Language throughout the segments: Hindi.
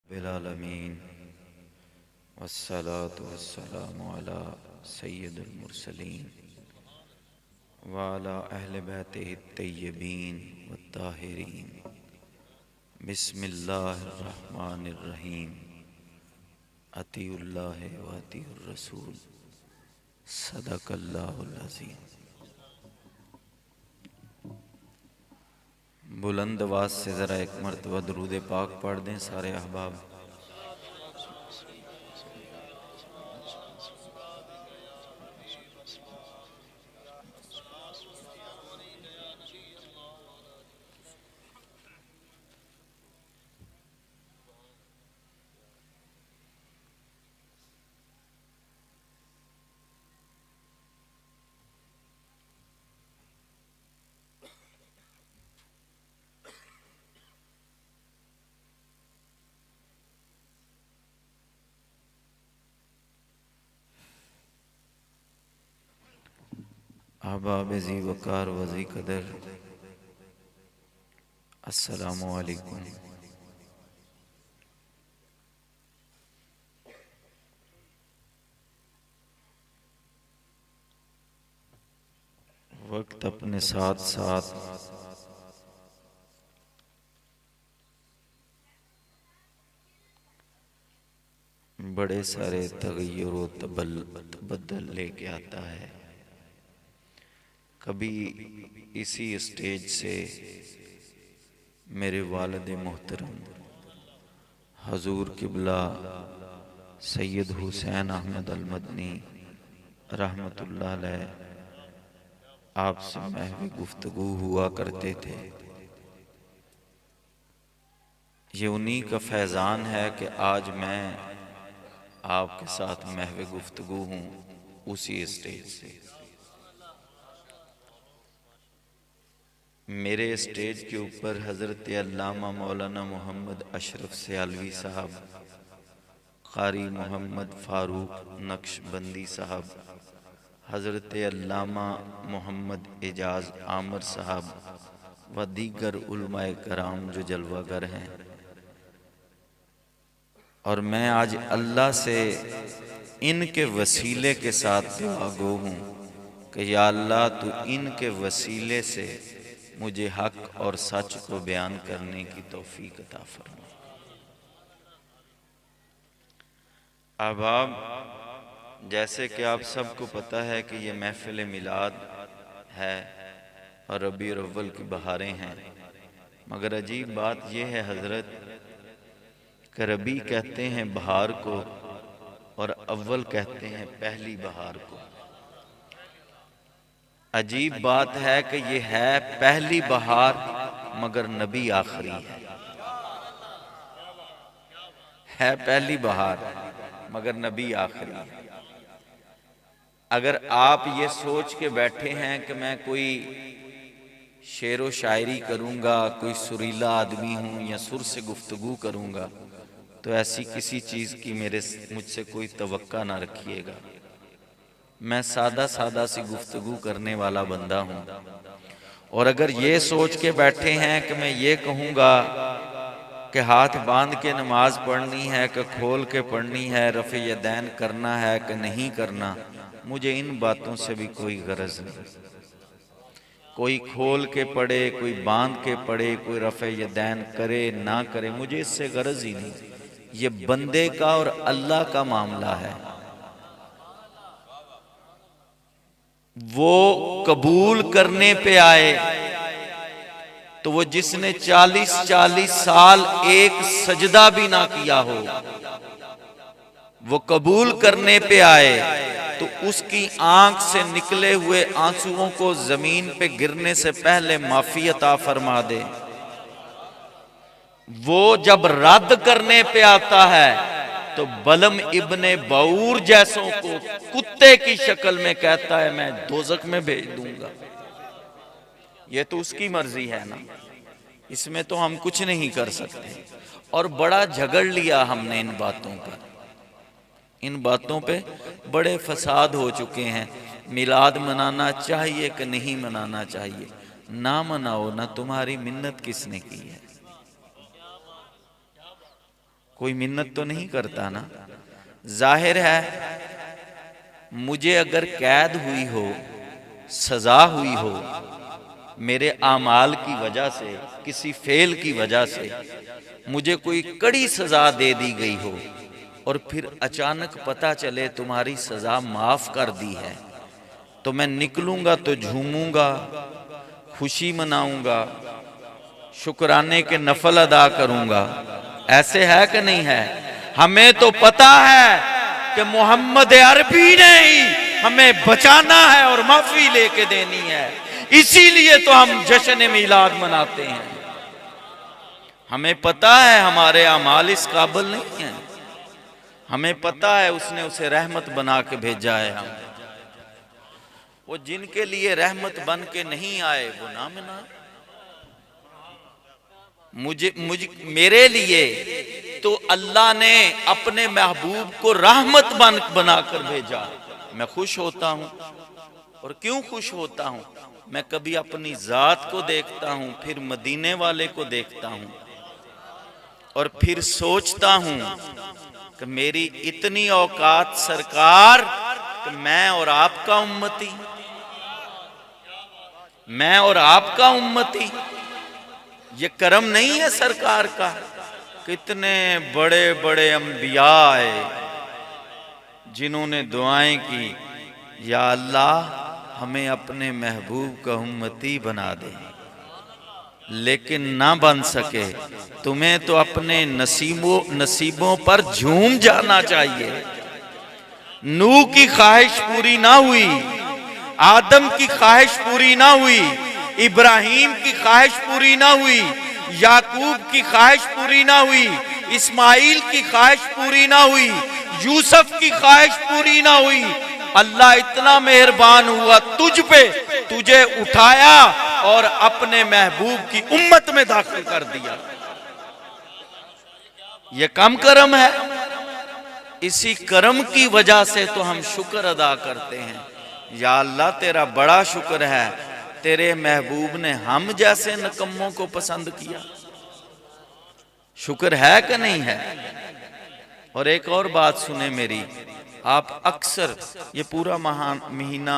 बिलालमीन वस्सलातु वस्सलामु अला सय्यिदिल मुरसलीन व अला अहले बैतिहि तय्यबीन वत्ताहिरीन। बिस्मिल्लाहिर रहमानिर रहीम। अतीउल्लाह व अतीउर रसूल। सदक़ल्लाहुल अज़ीम। बुलंद आवाज़ से ज़रा एक मरतबा दरूद पाक पढ़ दें सारे अहबाब। अहबाब ज़ी वक़ार वज़ी कदर, अस्सलामु अलैकुम। वक्त अपने साथ साथ बड़े सारे तग़य्युर व तबद्दुल लेके आता है। कभी इसी स्टेज से मेरे वालिद मोहतरम हजूर किबला सैयद हुसैन अहमद अल मदनी रहमतुल्लाह अलैह आपसे महवी गुफ्तगू हुआ करते थे। ये उन्हीं का फैज़ान है कि आज मैं आपके साथ महवी गुफ्तगू हूँ उसी स्टेज से। मेरे स्टेज के ऊपर हज़रत अल्लामा मौलाना मोहम्मद अशरफ सियालवी साहब, क़ारी मोहम्मद फ़ारूक नक्शबंदी साहब, हज़रत अल्लामा मोहम्मद एजाज़ आमर साहब व दीगर उलमाए कराम जो जलवागर हैं। और मैं आज अल्लाह से इनके वसीले के साथ दुआ गो हूँ कि या अल्लाह तू इनके वसीले से मुझे हक और सच को बयान करने की तौफीक अता फरमा। अहबाब, जैसे कि आप सबको पता है कि ये महफिल मिलाद है और रबीउल अव्वल की बहारें हैं, मगर अजीब बात यह है हजरत कि रबी कहते हैं बहार को और अव्वल कहते हैं पहली बहार को। अजीब बात है कि ये है पहली बहार मगर नबी आखिरी है पहली बहार मगर नबी आखिरी है। अगर आप ये सोच के बैठे हैं कि मैं कोई शेरो शायरी करूंगा, कोई सुरीला आदमी हूं या सुर से गुफ्तगू करूंगा, तो ऐसी किसी चीज की मुझसे कोई तवक्का ना रखिएगा। मैं सादा सादा सी गुफ्तगू करने वाला बंदा हूं। और अगर ये सोच के बैठे हैं कि मैं ये कहूंगा कि हाथ बांध के नमाज पढ़नी है कि खोल के पढ़नी है, रफ़े यदैन करना है कि नहीं करना, मुझे इन बातों से भी कोई गरज नहीं। कोई खोल के पढ़े, कोई बांध के पढ़े, कोई रफ़े यदैन करे ना करे, मुझे इससे गरज ही नहीं। ये बंदे का और अल्लाह का मामला है। वो कबूल करने पे आए तो वो जिसने 40-40 साल एक सजदा भी ना किया हो, वो कबूल करने पे आए तो उसकी आंख से निकले हुए आंसुओं को जमीन पे गिरने से पहले माफी अता फरमा दे। वो जब रद्द करने पे आता है तो बलम इब्ने बऊर जैसों को कुत्ते की शक्ल में कहता है मैं दोजख में भेज दूंगा। ये तो उसकी मर्जी है ना, इसमें तो हम कुछ नहीं कर सकते। और बड़ा झगड़ लिया हमने इन बातों पर। इन बातों पे बड़े फसाद हो चुके हैं। मिलाद मनाना चाहिए कि नहीं मनाना चाहिए? ना मनाओ ना, तुम्हारी मिन्नत किसने की है? कोई मिन्नत तो नहीं करता ना। जाहिर है मुझे अगर कैद हुई हो, सजा हुई हो मेरे आमाल की वजह से, किसी फेल की वजह से मुझे कोई कड़ी सजा दे दी गई हो और फिर अचानक पता चले तुम्हारी सजा माफ कर दी है, तो मैं निकलूंगा तो झूमूंगा, खुशी मनाऊंगा, शुक्राने के नफल अदा करूंगा। ऐसे है कि नहीं है? हमें तो पता है कि मोहम्मद अरबी ने ही हमें बचाना है और माफी लेके देनी है, इसीलिए तो हम जश्न मिलाद मनाते हैं। हमें पता है हमारे अमाल इस काबिल नहीं है, हमें पता है उसने उसे रहमत बना के भेजा है। हम वो जिनके लिए रहमत बन के नहीं आए वो ना मना। मुझे मेरे लिए तो अल्लाह ने अपने महबूब को रहमत बनाकर भेजा। मैं खुश होता हूं। और क्यों खुश होता हूं? मैं कभी अपनी जात को देखता हूं, फिर मदीने वाले को देखता हूं और फिर सोचता हूं कि मेरी इतनी औकात सरकार कि मैं और आपका उम्मती, मैं और आपका उम्मती। ये करम नहीं है सरकार का? कितने बड़े बड़े अंबिया आए जिन्होंने दुआएं की, या अल्लाह हमें अपने महबूब का उम्मती बना दे, लेकिन ना बन सके। तुम्हें तो अपने नसीबों पर झूम जाना चाहिए। नूह की ख्वाहिश पूरी ना हुई, आदम की ख्वाहिश पूरी ना हुई, इब्राहिम की ख्वाहिश पूरी ना हुई, याकूब की ख्वाहिश पूरी ना हुई, इस्माइल की ख्वाहिश पूरी ना हुई, यूसुफ की ख्वाहिश पूरी ना हुई। अल्लाह इतना मेहरबान हुआ तुझ पे, तुझे उठाया और अपने महबूब की उम्मत में दाखिल कर दिया। ये कम करम है? इसी करम की वजह से तो हम शुक्र अदा करते हैं। या अल्लाह तेरा बड़ा शुक्र है, तेरे महबूब ने हम जैसे नकम्मों को पसंद किया। शुक्र है कि नहीं है? और एक और बात सुने मेरी, आप अक्सर ये पूरा महीना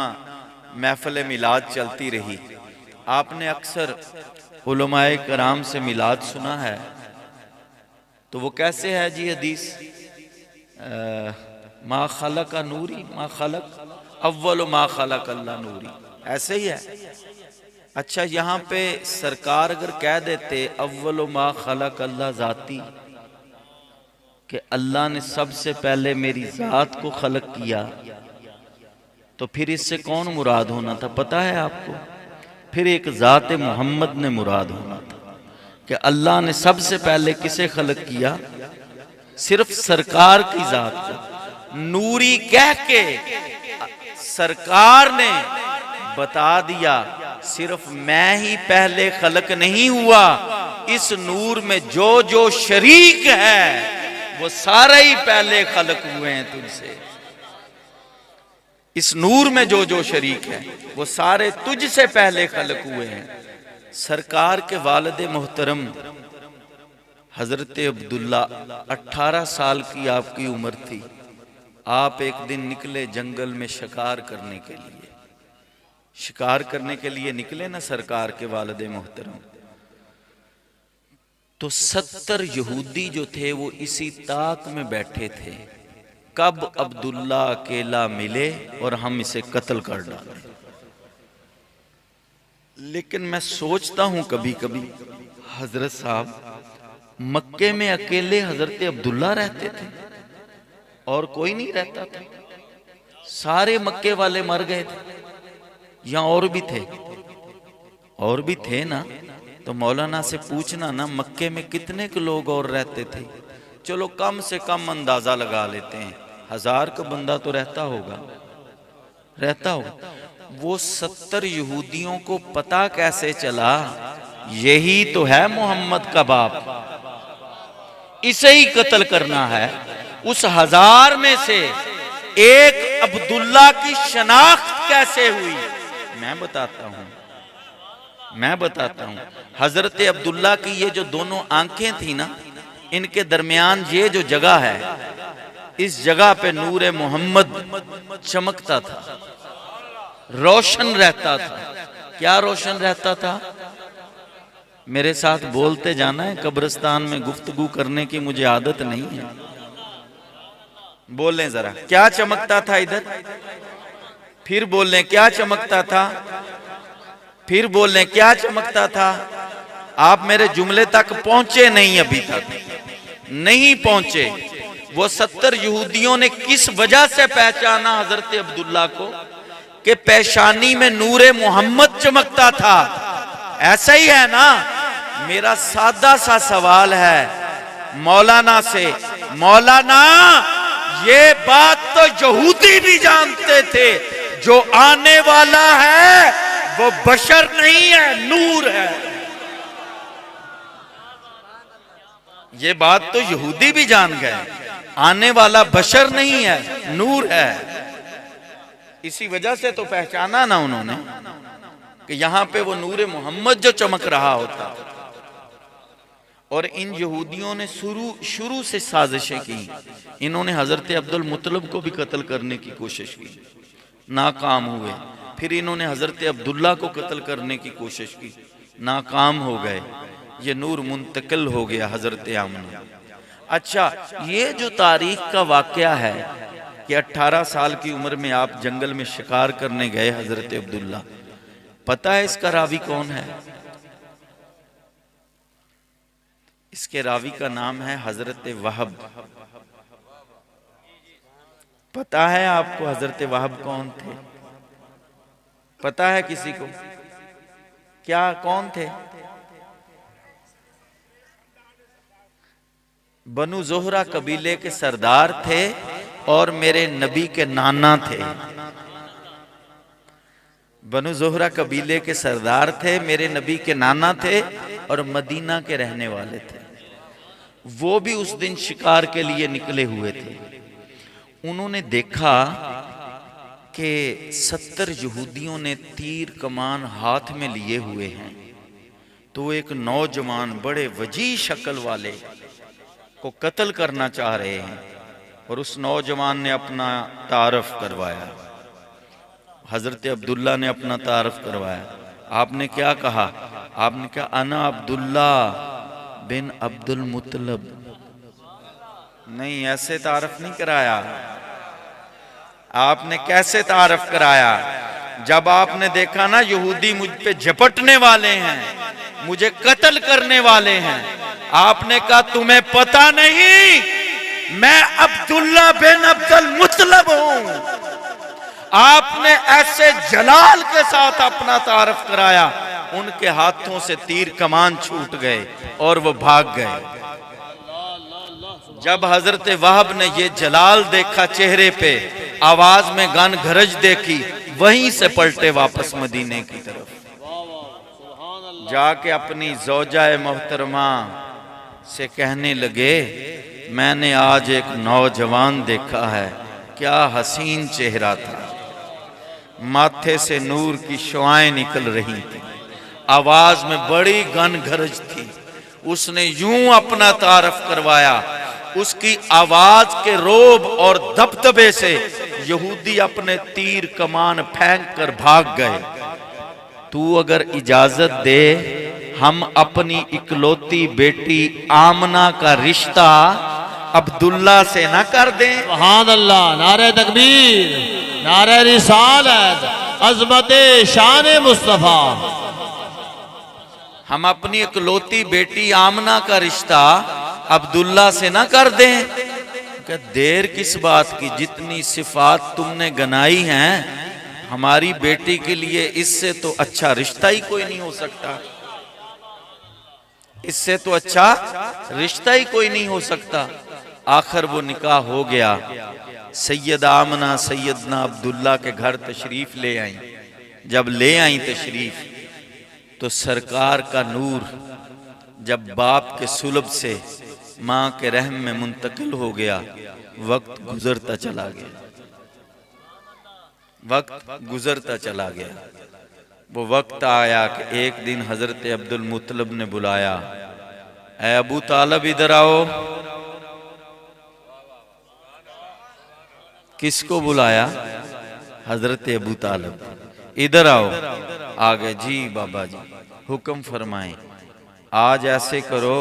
महफिल मिलाद चलती रही, आपने अक्सर उलमाए कराम से मिलाद सुना है। तो वो कैसे है जी हदीस? मा खलक नूरी मा खलक अव्वल मा खलक अल्लाह नूरी, ऐसे ही है। अच्छा, यहाँ पे सरकार अगर कह देते अव्वल मा खलक अल्लाह जाती, कि अल्लाह ने सबसे पहले मेरी जात को खलक किया, तो फिर इससे कौन मुराद होना था पता है आपको? फिर एक जात मोहम्मद ने मुराद होना था कि अल्लाह ने सबसे पहले किसे खलक किया? सिर्फ सरकार की जात को। नूरी कह के सरकार ने बता दिया सिर्फ मैं ही पहले खलक नहीं हुआ, इस नूर में जो जो शरीक है वो सारे ही पहले खलक हुए हैं तुझसे। इस नूर में जो जो शरीक है वो सारे तुझसे पहले खलक हुए हैं। सरकार के वालिद मोहतरम हजरत अब्दुल्ला, 18 साल की आपकी उम्र थी। आप एक दिन निकले जंगल में शिकार करने के लिए। शिकार करने के लिए निकले ना सरकार के वालिद मोहतरम, तो 70 यहूदी जो थे वो इसी ताक में बैठे थे, कब अब्दुल्ला अकेला मिले और हम इसे कत्ल कर डालें। लेकिन मैं सोचता हूं कभी कभी, हजरत साहब मक्के में अकेले हजरत अब्दुल्ला रहते थे और कोई नहीं रहता था, सारे मक्के वाले मर गए थे, या और भी थे? और भी थे ना? तो मौलाना से पूछना ना मक्के में कितने के लोग और रहते थे। चलो कम से कम अंदाजा लगा लेते हैं, 1000 का बंदा तो रहता होगा, रहता होगा। वो 70 यहूदियों को पता कैसे चला यही तो है मोहम्मद का बाप, इसे ही कत्ल करना है? उस 1000 में से एक अब्दुल्ला की शनाख्त कैसे हुई? मैं बताता हूं। हजरत अब्दुल्ला की ये जो दोनों आंखें थी ना, इनके दरमियान ये जो जगह है, इस जगह पे नूर मोहम्मद चमकता था, रोशन रहता था। क्या रोशन रहता था? मेरे साथ बोलते जाना है, कब्रिस्तान में गुफ्तगू करने की मुझे आदत नहीं है। बोलें जरा, क्या चमकता था इधर? फिर बोलें, क्या चमकता था? फिर बोलें, क्या चमकता था? आप मेरे जुमले तक पहुंचे नहीं, अभी तक नहीं पहुंचे। वो 70 यहूदियों ने किस वजह से पहचाना हजरत अब्दुल्ला को? कि पेशानी में नूरे मोहम्मद चमकता था। ऐसा ही है ना? मेरा सादा सा सवाल है मौलाना से, मौलाना ये बात तो यहूदी भी जानते थे, जो आने वाला है वो बशर नहीं है, नूर है। ये बात तो यहूदी भी जान गए, आने वाला बशर नहीं है, नूर है। इसी वजह से तो पहचाना ना उन्होंने कि यहां पे वो नूरे मोहम्मद जो चमक रहा होता। और इन यहूदियों ने शुरू से साजिशें की। इन्होंने हजरत अब्दुल मुत्तलब को भी कत्ल करने की कोशिश की, नाकाम हुए। फिर इन्होंने हजरत अब्दुल्ला को कत्ल करने की कोशिश की, नाकाम हो गए। ये नूर मुंतकिल हो गया हजरत आमना। अच्छा, ये जो तारीख का वाकया है कि 18 साल की उम्र में आप जंगल में शिकार करने गए हजरत अब्दुल्ला, पता है इसका रावी कौन है? इसके रावी का नाम है हजरत वहब। पता है आपको हजरत वहब कौन थे? पता है किसी को? क्या, कौन थे? बनु जोहरा कबीले के सरदार थे और मेरे नबी के नाना थे। बनु जोहरा कबीले के सरदार थे, मेरे नबी के नाना थे और मदीना के रहने वाले थे। वो भी उस दिन शिकार के लिए निकले हुए थे। उन्होंने देखा कि 70 यहूदियों ने तीर कमान हाथ में लिए हुए हैं। तो एक नौजवान बड़े वजी शक्ल वाले को कत्ल करना चाह रहे हैं और उस नौजवान ने अपना तारफ करवाया। हजरत अब्दुल्ला ने अपना तारफ करवाया। आपने क्या कहा? आपने कहा अना अब्दुल्ला बिन अब्दुल मुत्तलब। नहीं, ऐसे तारफ नहीं कराया। आपने कैसे तारफ कराया? जब आपने देखा ना यहूदी मुझ पे झपटने वाले हैं, मुझे कत्ल करने वाले हैं, आपने कहा तुम्हें पता नहीं मैं अब्दुल्ला बिन अब्दुल मुत्तलब हूं। आपने ऐसे जलाल के साथ अपना तारफ कराया, उनके हाथों से तीर कमान छूट गए और वो भाग गए। जब हजरत वहब ने ये जलाल देखा चेहरे पे, आवाज में गन गरज देखी, वहीं से पलटे वापस मदीने की तरफ। जाके अपनी ज़ौजाए मोहतरमा से कहने लगे, मैंने आज एक नौजवान देखा है, क्या हसीन चेहरा था, माथे से नूर की शुआएं निकल रही थी, आवाज में बड़ी गन गरज थी। उसने यूं अपना तारफ करवाया, उसकी आवाज के रोब और दबदबे से यहूदी अपने तीर कमान फेंक कर भाग गए। तू अगर इजाजत दे, हम अपनी इकलौती बेटी आमना का रिश्ता अब्दुल्ला से ना कर दें? सुभान अल्लाह, नारे तकबीर, नारे रिसालत, अज़मते शान मुस्तफा। हम अपनी इकलौती बेटी आमना का रिश्ता अब्दुल्ला से ना कर दें? क्या देर किस बात की? जितनी सिफात तुमने गनाई हैं हमारी बेटी के लिए, इससे तो अच्छा रिश्ता ही कोई नहीं हो सकता। इससे तो अच्छा रिश्ता ही कोई नहीं हो सकता। आखिर वो निकाह हो गया। सैयदा आमना सैयदना अब्दुल्ला के घर तशरीफ ले आई। जब ले आई तशरीफ, तो सरकार का नूर जब बाप के सुलब से माँ के रहम में मुंतकिल हो गया, वक्त गुजरता चला गया, वक्त गुजरता चला गया। वो वक्त आया कि एक दिन हजरत अब्दुल मुत्तलब ने बुलाया, ऐ अबू तालब इधर आओ। किसको बुलाया? हजरत अबू तालब, इधर आओ। आ गए। जी बाबा जी, हुक्म फरमाएं। आज ऐसे करो,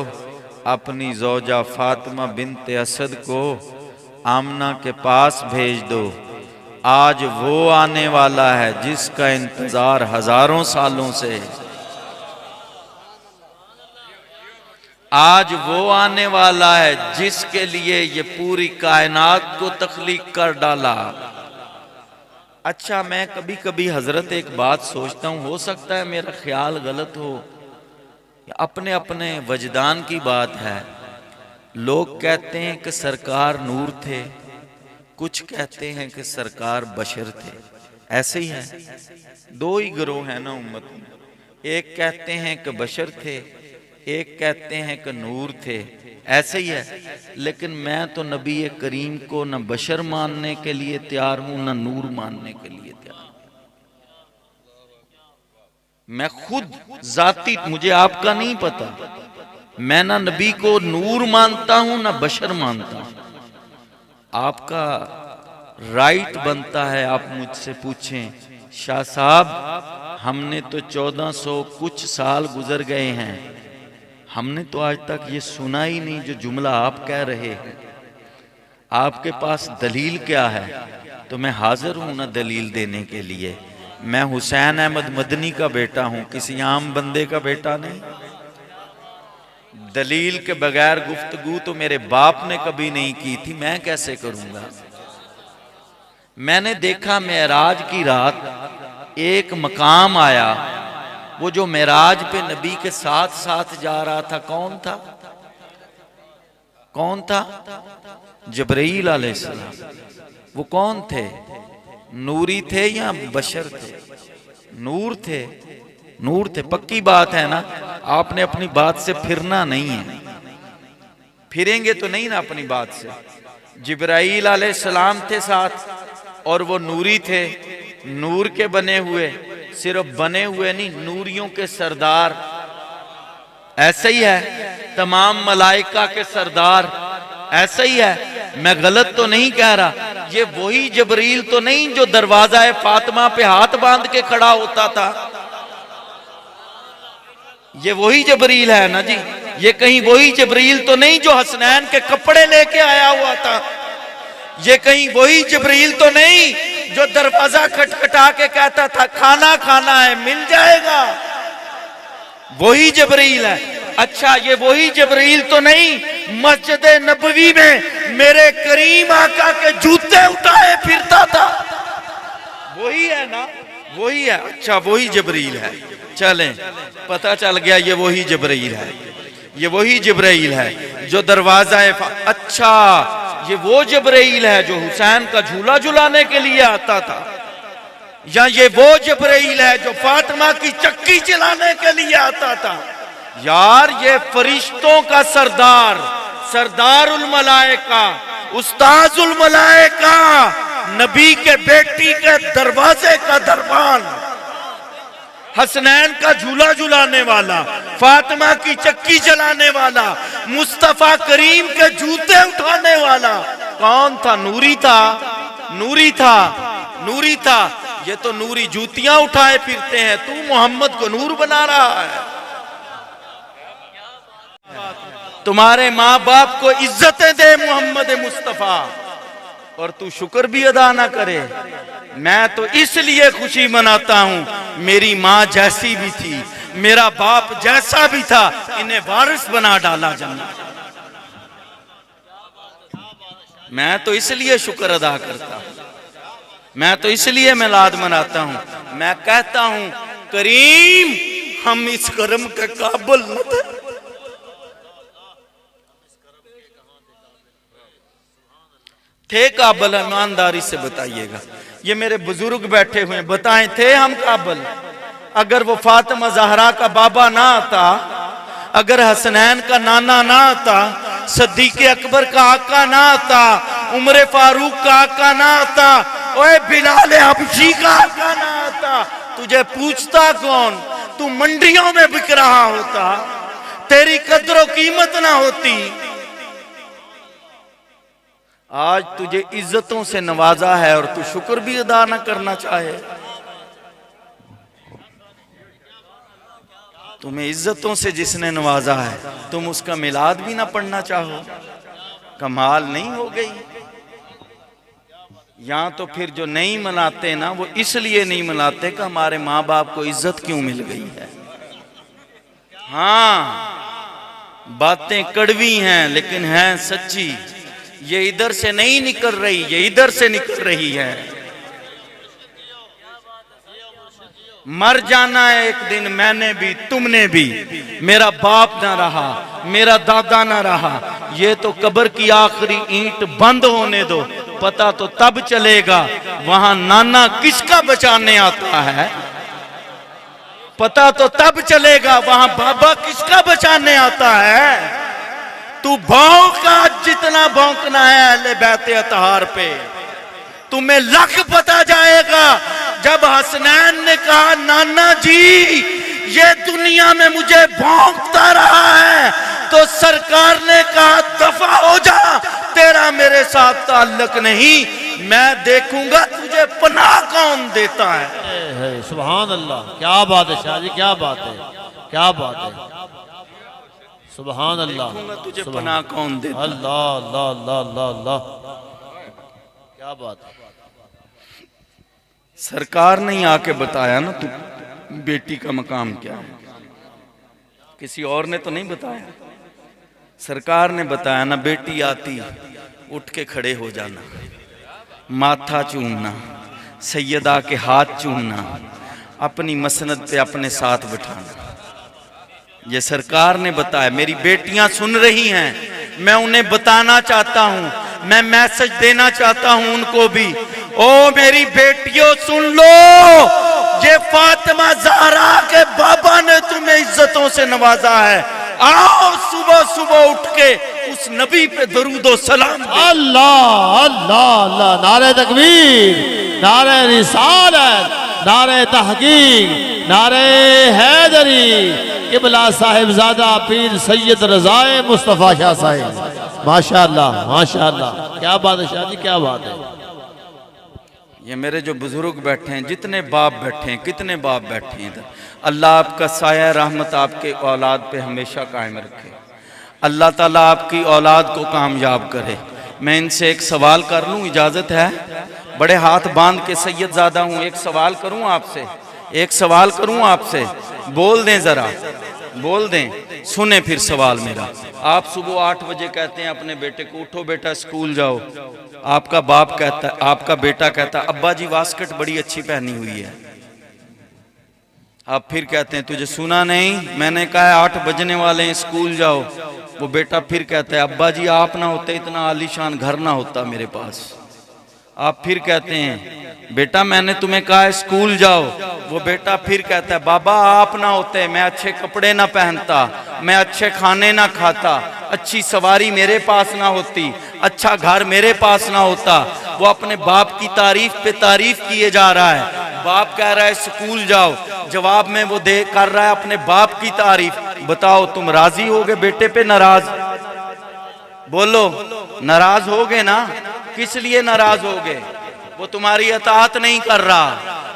अपनी ज़ौजा फातिमा बिन्त असद को आमना के पास भेज दो। आज वो आने वाला है जिसका इंतजार हजारों सालों से है। आज वो आने वाला है जिसके लिए ये पूरी कायनात को तख्लीक कर डाला। अच्छा, मैं कभी कभी हजरत एक बात सोचता हूँ, हो सकता है मेरा ख्याल गलत हो, अपने अपने वजदान की बात है। लोग कहते हैं कि सरकार नूर थे, कुछ कहते हैं कि सरकार बशर थे। ऐसे ही है, दो ही गिरोह हैं ना उम्मत में। एक कहते हैं कि बशर थे, एक कहते हैं कि नूर थे। ऐसे ही है। लेकिन मैं तो नबी करीम को न बशर मानने के लिए तैयार हूं, न नूर मानने के लिए तैयार हूं। मैं खुद जाती, मुझे आपका नहीं पता, मैं ना नबी को नूर मानता हूं ना बशर मानता हूं। आपका राइट बनता है आप मुझसे पूछें, शाह साहब हमने तो 1400 कुछ साल गुजर गए हैं, हमने तो आज तक ये सुना ही नहीं जो जुमला आप कह रहे हैं। आपके पास दलील क्या है? तो मैं हाजिर हूं ना दलील देने के लिए। मैं हुसैन अहमद मदनी का बेटा हूं, किसी आम बंदे का बेटा नहीं। दलील के बगैर गुफ्तगू तो मेरे बाप ने कभी नहीं की थी, मैं कैसे करूंगा? मैंने देखा मेराज की रात एक मकाम आया, वो जो मेराज पे नबी के साथ साथ जा रहा था कौन था? कौन था? जबरील अलैहिस्सलाम। वो कौन थे? नूरी थे या बशर थे? नूर थे। नूर थे, पक्की बात है ना। आपने अपनी बात से फिरना नहीं है, फिरेंगे तो नहीं ना अपनी बात से। जिब्राईल अलैहिस्सलाम थे साथ और वो नूरी थे, नूर के बने हुए, सिर्फ बने हुए नहीं, नूरियों के सरदार। ऐसे ही है, तमाम मलाइका के सरदार। ऐसा ही है, मैं गलत तो नहीं कह रहा। ये वही जबरील तो नहीं जो दरवाजा फातिमा पे हाथ बांध के खड़ा होता था? ये वही जबरील है ना जी। ये कहीं वही जबरील तो नहीं जो हसनैन के कपड़े लेके आया हुआ था? ये कहीं वही जबरील तो नहीं जो दरवाजा खटखटा के कहता था खाना खाना है मिल जाएगा? वही जबरील है। अच्छा, ये वही जबरील तो नहीं मस्जिद नबवी में मेरे करीम आका के जूते उठाए फिरता था? वही है ना, वही है। अच्छा, वही जबरील है। चलें, पता चल गया ये वही जबरील है। ये वही जबरील है जो दरवाजा अच्छा, ये वो जबरील है जो हुसैन का झूला झुलाने के लिए आता था? या ये वो जबरील है जो फातिमा की चक्की चलाने के लिए आता था? यार, ये फरिश्तों का सरदार, सरदारुल मलाइका, उस्ताजुल मलाइका, नबी के बेटी के दरवाजे का दरबान, हसनैन का झूला झुलाने वाला, फातिमा की चक्की चलाने वाला, मुस्तफा करीम के जूते उठाने वाला कौन था? नूरी था, नूरी था, नूरी था। ये तो नूरी जूतियां उठाए फिरते हैं, तू मोहम्मद को नूर बना रहा है। तुम्हारे माँ बाप को इज्जतें दे मोहम्मद मुस्तफा और तू शुक्र भी अदा ना करे। मैं तो इसलिए खुशी मनाता हूं, मेरी माँ जैसी भी थी, मेरा बाप जैसा भी था, इन्हें वारिस बना डाला जन्नत। मैं तो इसलिए शुक्र अदा करता हूं, मैं तो इसलिए मिलाद मनाता हूं। मैं कहता हूं करीम हम इस करम के काबिल न थे। थे काबिल? ईमानदारी से बताइएगा। ये मेरे बुजुर्ग बैठे हुए, बताएं थे हम काबिल? अगर वो फातिमा ज़हरा का बाबा ना आता, अगर हसनैन का नाना ना आता, सिद्दीक़ अकबर का आका ना आता, उमर फारूक का आका ना आता, ओए बिलाल हबशी का आका ना आता, तुझे पूछता कौन? तू मंडियों में बिक रहा होता, तेरी कदर कीमत ना होती। आज तुझे इज्जतों से नवाजा है और तू शुक्र भी अदा ना करना चाहे। तुम्हें इज्जतों से जिसने नवाजा है तुम उसका मिलाद भी ना पढ़ना चाहो, कमाल नहीं हो गई? यहाँ तो फिर जो नहीं मनाते ना वो इसलिए नहीं मनाते कि हमारे माँ बाप को इज्जत क्यों मिल गई है। हाँ, बातें कड़वी हैं लेकिन हैं सच्ची। ये इधर से नहीं निकल रही, ये इधर से निकल रही है। मर जाना है एक दिन, मैंने भी तुमने भी। मेरा बाप ना रहा, मेरा दादा ना रहा, ये तो कब्र की आखिरी ईंट बंद होने दो, पता तो तब चलेगा वहां नाना किसका बचाने आता है। पता तो तब चलेगा वहां बाबा किसका बचाने आता है। तू भौंका जितना भौंकना है अहले बैते अतहार पे, तुम्हें लख पता जाएगा। जब हसनैन ने कहा नाना जी ये दुनिया में मुझे भौंकता रहा है, तो सरकार ने कहा दफा हो जा, तेरा मेरे साथ ताल्लुक नहीं, मैं देखूंगा तुझे पनाह कौन देता है। सुभान अल्लाह, क्या बात है शाह जी, क्या बात है, क्या बात है। सुभान अल्लाह, तुझे पनाह कौन देता। अल्लाह अल्लाह अल्लाह अल्लाह अल्लाह, क्या बात है। सरकार ने आके बताया ना तू बेटी का मकाम क्या है, किसी और ने तो नहीं बताया। सरकार ने बताया ना, बेटी आती उठ के खड़े हो जाना, माथा चूमना, सैयदा के हाथ चूमना, अपनी मसनद पे अपने साथ बिठाना। ये सरकार ने बताया। मेरी बेटियां सुन रही हैं, मैं उन्हें बताना चाहता हूं, मैं मैसेज देना चाहता हूं उनको भी। ओ मेरी बेटियों सुन लो, ये फातिमा ज़हरा के बाबा ने तुम्हें इज्जतों से नवाजा है। आओ सुबह सुबह उठ के उस नबी पे दरूदो सलाम। अल्लाह अल्लाह अल्लाह, नारे तकबीर, नारे रिसालत, नारे तहकीक, नारे हैदरी। किबला साहिबजादा पीर सैयद रज़ाए मुस्तफ़ा शाह साहिब, माशाअल्लाह माशाअल्लाह, क्या बात है शाह जी, क्या बात है। ये मेरे जो बुजुर्ग बैठे हैं, जितने बाप बैठे हैं, कितने बाप बैठे हैं इधर, अल्लाह आपका साया रहमत आपके औलाद पे हमेशा कायम रखे। अल्लाह ताला आपकी औलाद को कामयाब करे। मैं इनसे एक सवाल कर लूँ, इजाज़त है? बड़े हाथ बांध के सैयदजादा हूँ, एक सवाल करूँ आपसे, एक सवाल करूँ आपसे, बोल दें ज़रा, बोल दें, सुने फिर सवाल मेरा। आप सुबह 8 बजे कहते हैं अपने बेटे को, उठो बेटा स्कूल जाओ। आपका बाप कहता है, आपका बेटा कहता है अब्बा जी वास्कट बड़ी अच्छी पहनी हुई है। आप फिर कहते हैं तुझे सुना नहीं, मैंने कहा है 8 बजने वाले हैं स्कूल जाओ। वो बेटा फिर कहता है अब्बा जी आप ना होते इतना आलीशान घर ना होता मेरे पास। आप फिर कहते हैं बेटा मैंने तुम्हें कहा है स्कूल जाओ। वो बेटा फिर कहता है बाबा आप ना होते मैं अच्छे कपड़े ना पहनता, मैं अच्छे खाने ना खाता, अच्छी सवारी मेरे पास ना होती, अच्छा घर मेरे पास ना होता। वो अपने बाप की तारीफ पे तारीफ किए जा रहा है। बाप कह रहा है स्कूल जाओ, जवाब में वो दे कर रहा है अपने बाप की तारीफ। बताओ तुम राजी होगे बेटे पे नाराज? बोलो नाराज होगे ना? किस लिए नाराज होगे? वो तुम्हारी अताअत नहीं कर रहा,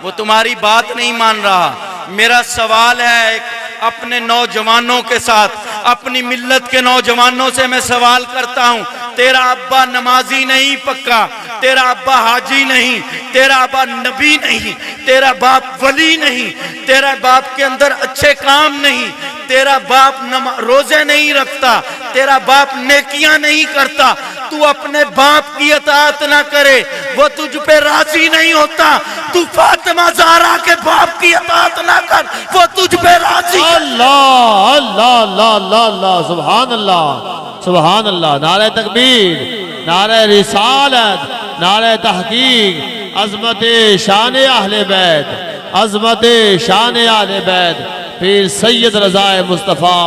वो तुम्हारी बात नहीं मान रहा। मेरा सवाल है अपने नौजवानों के साथ, अपनी मिल्लत के नौजवानों से मैं सवाल करता हूं, तेरा अब्बा नमाजी नहीं पक्का, तेरा अब्बा हाजी नहीं, तेरा अब्बा नबी नहीं, तेरा बाप वली नहीं, तेरा बाप के अंदर अच्छे काम नहीं, तेरा बाप रोजे नहीं रखता, तेरा बाप नेकियां नहीं करता, तू अपने बाप की अताअत ना करे, वो तुझ पे राजी नहीं होता। तू फातिमा ज़हरा के बाप की अताअत ना कर, वो तुझ पे राजी। अल्लाह अल्लाह अल्लाह अल्लाह अल्लाह, सुभान अल्लाह सुभान अल्लाह। नारे तकबीर, नारे रिसालत, नारे तहकीक, अज़मत शान अहले बैत, अज़मत शान अहले बैत। फिर सैयद रज़ाए मुस्तफ़ा,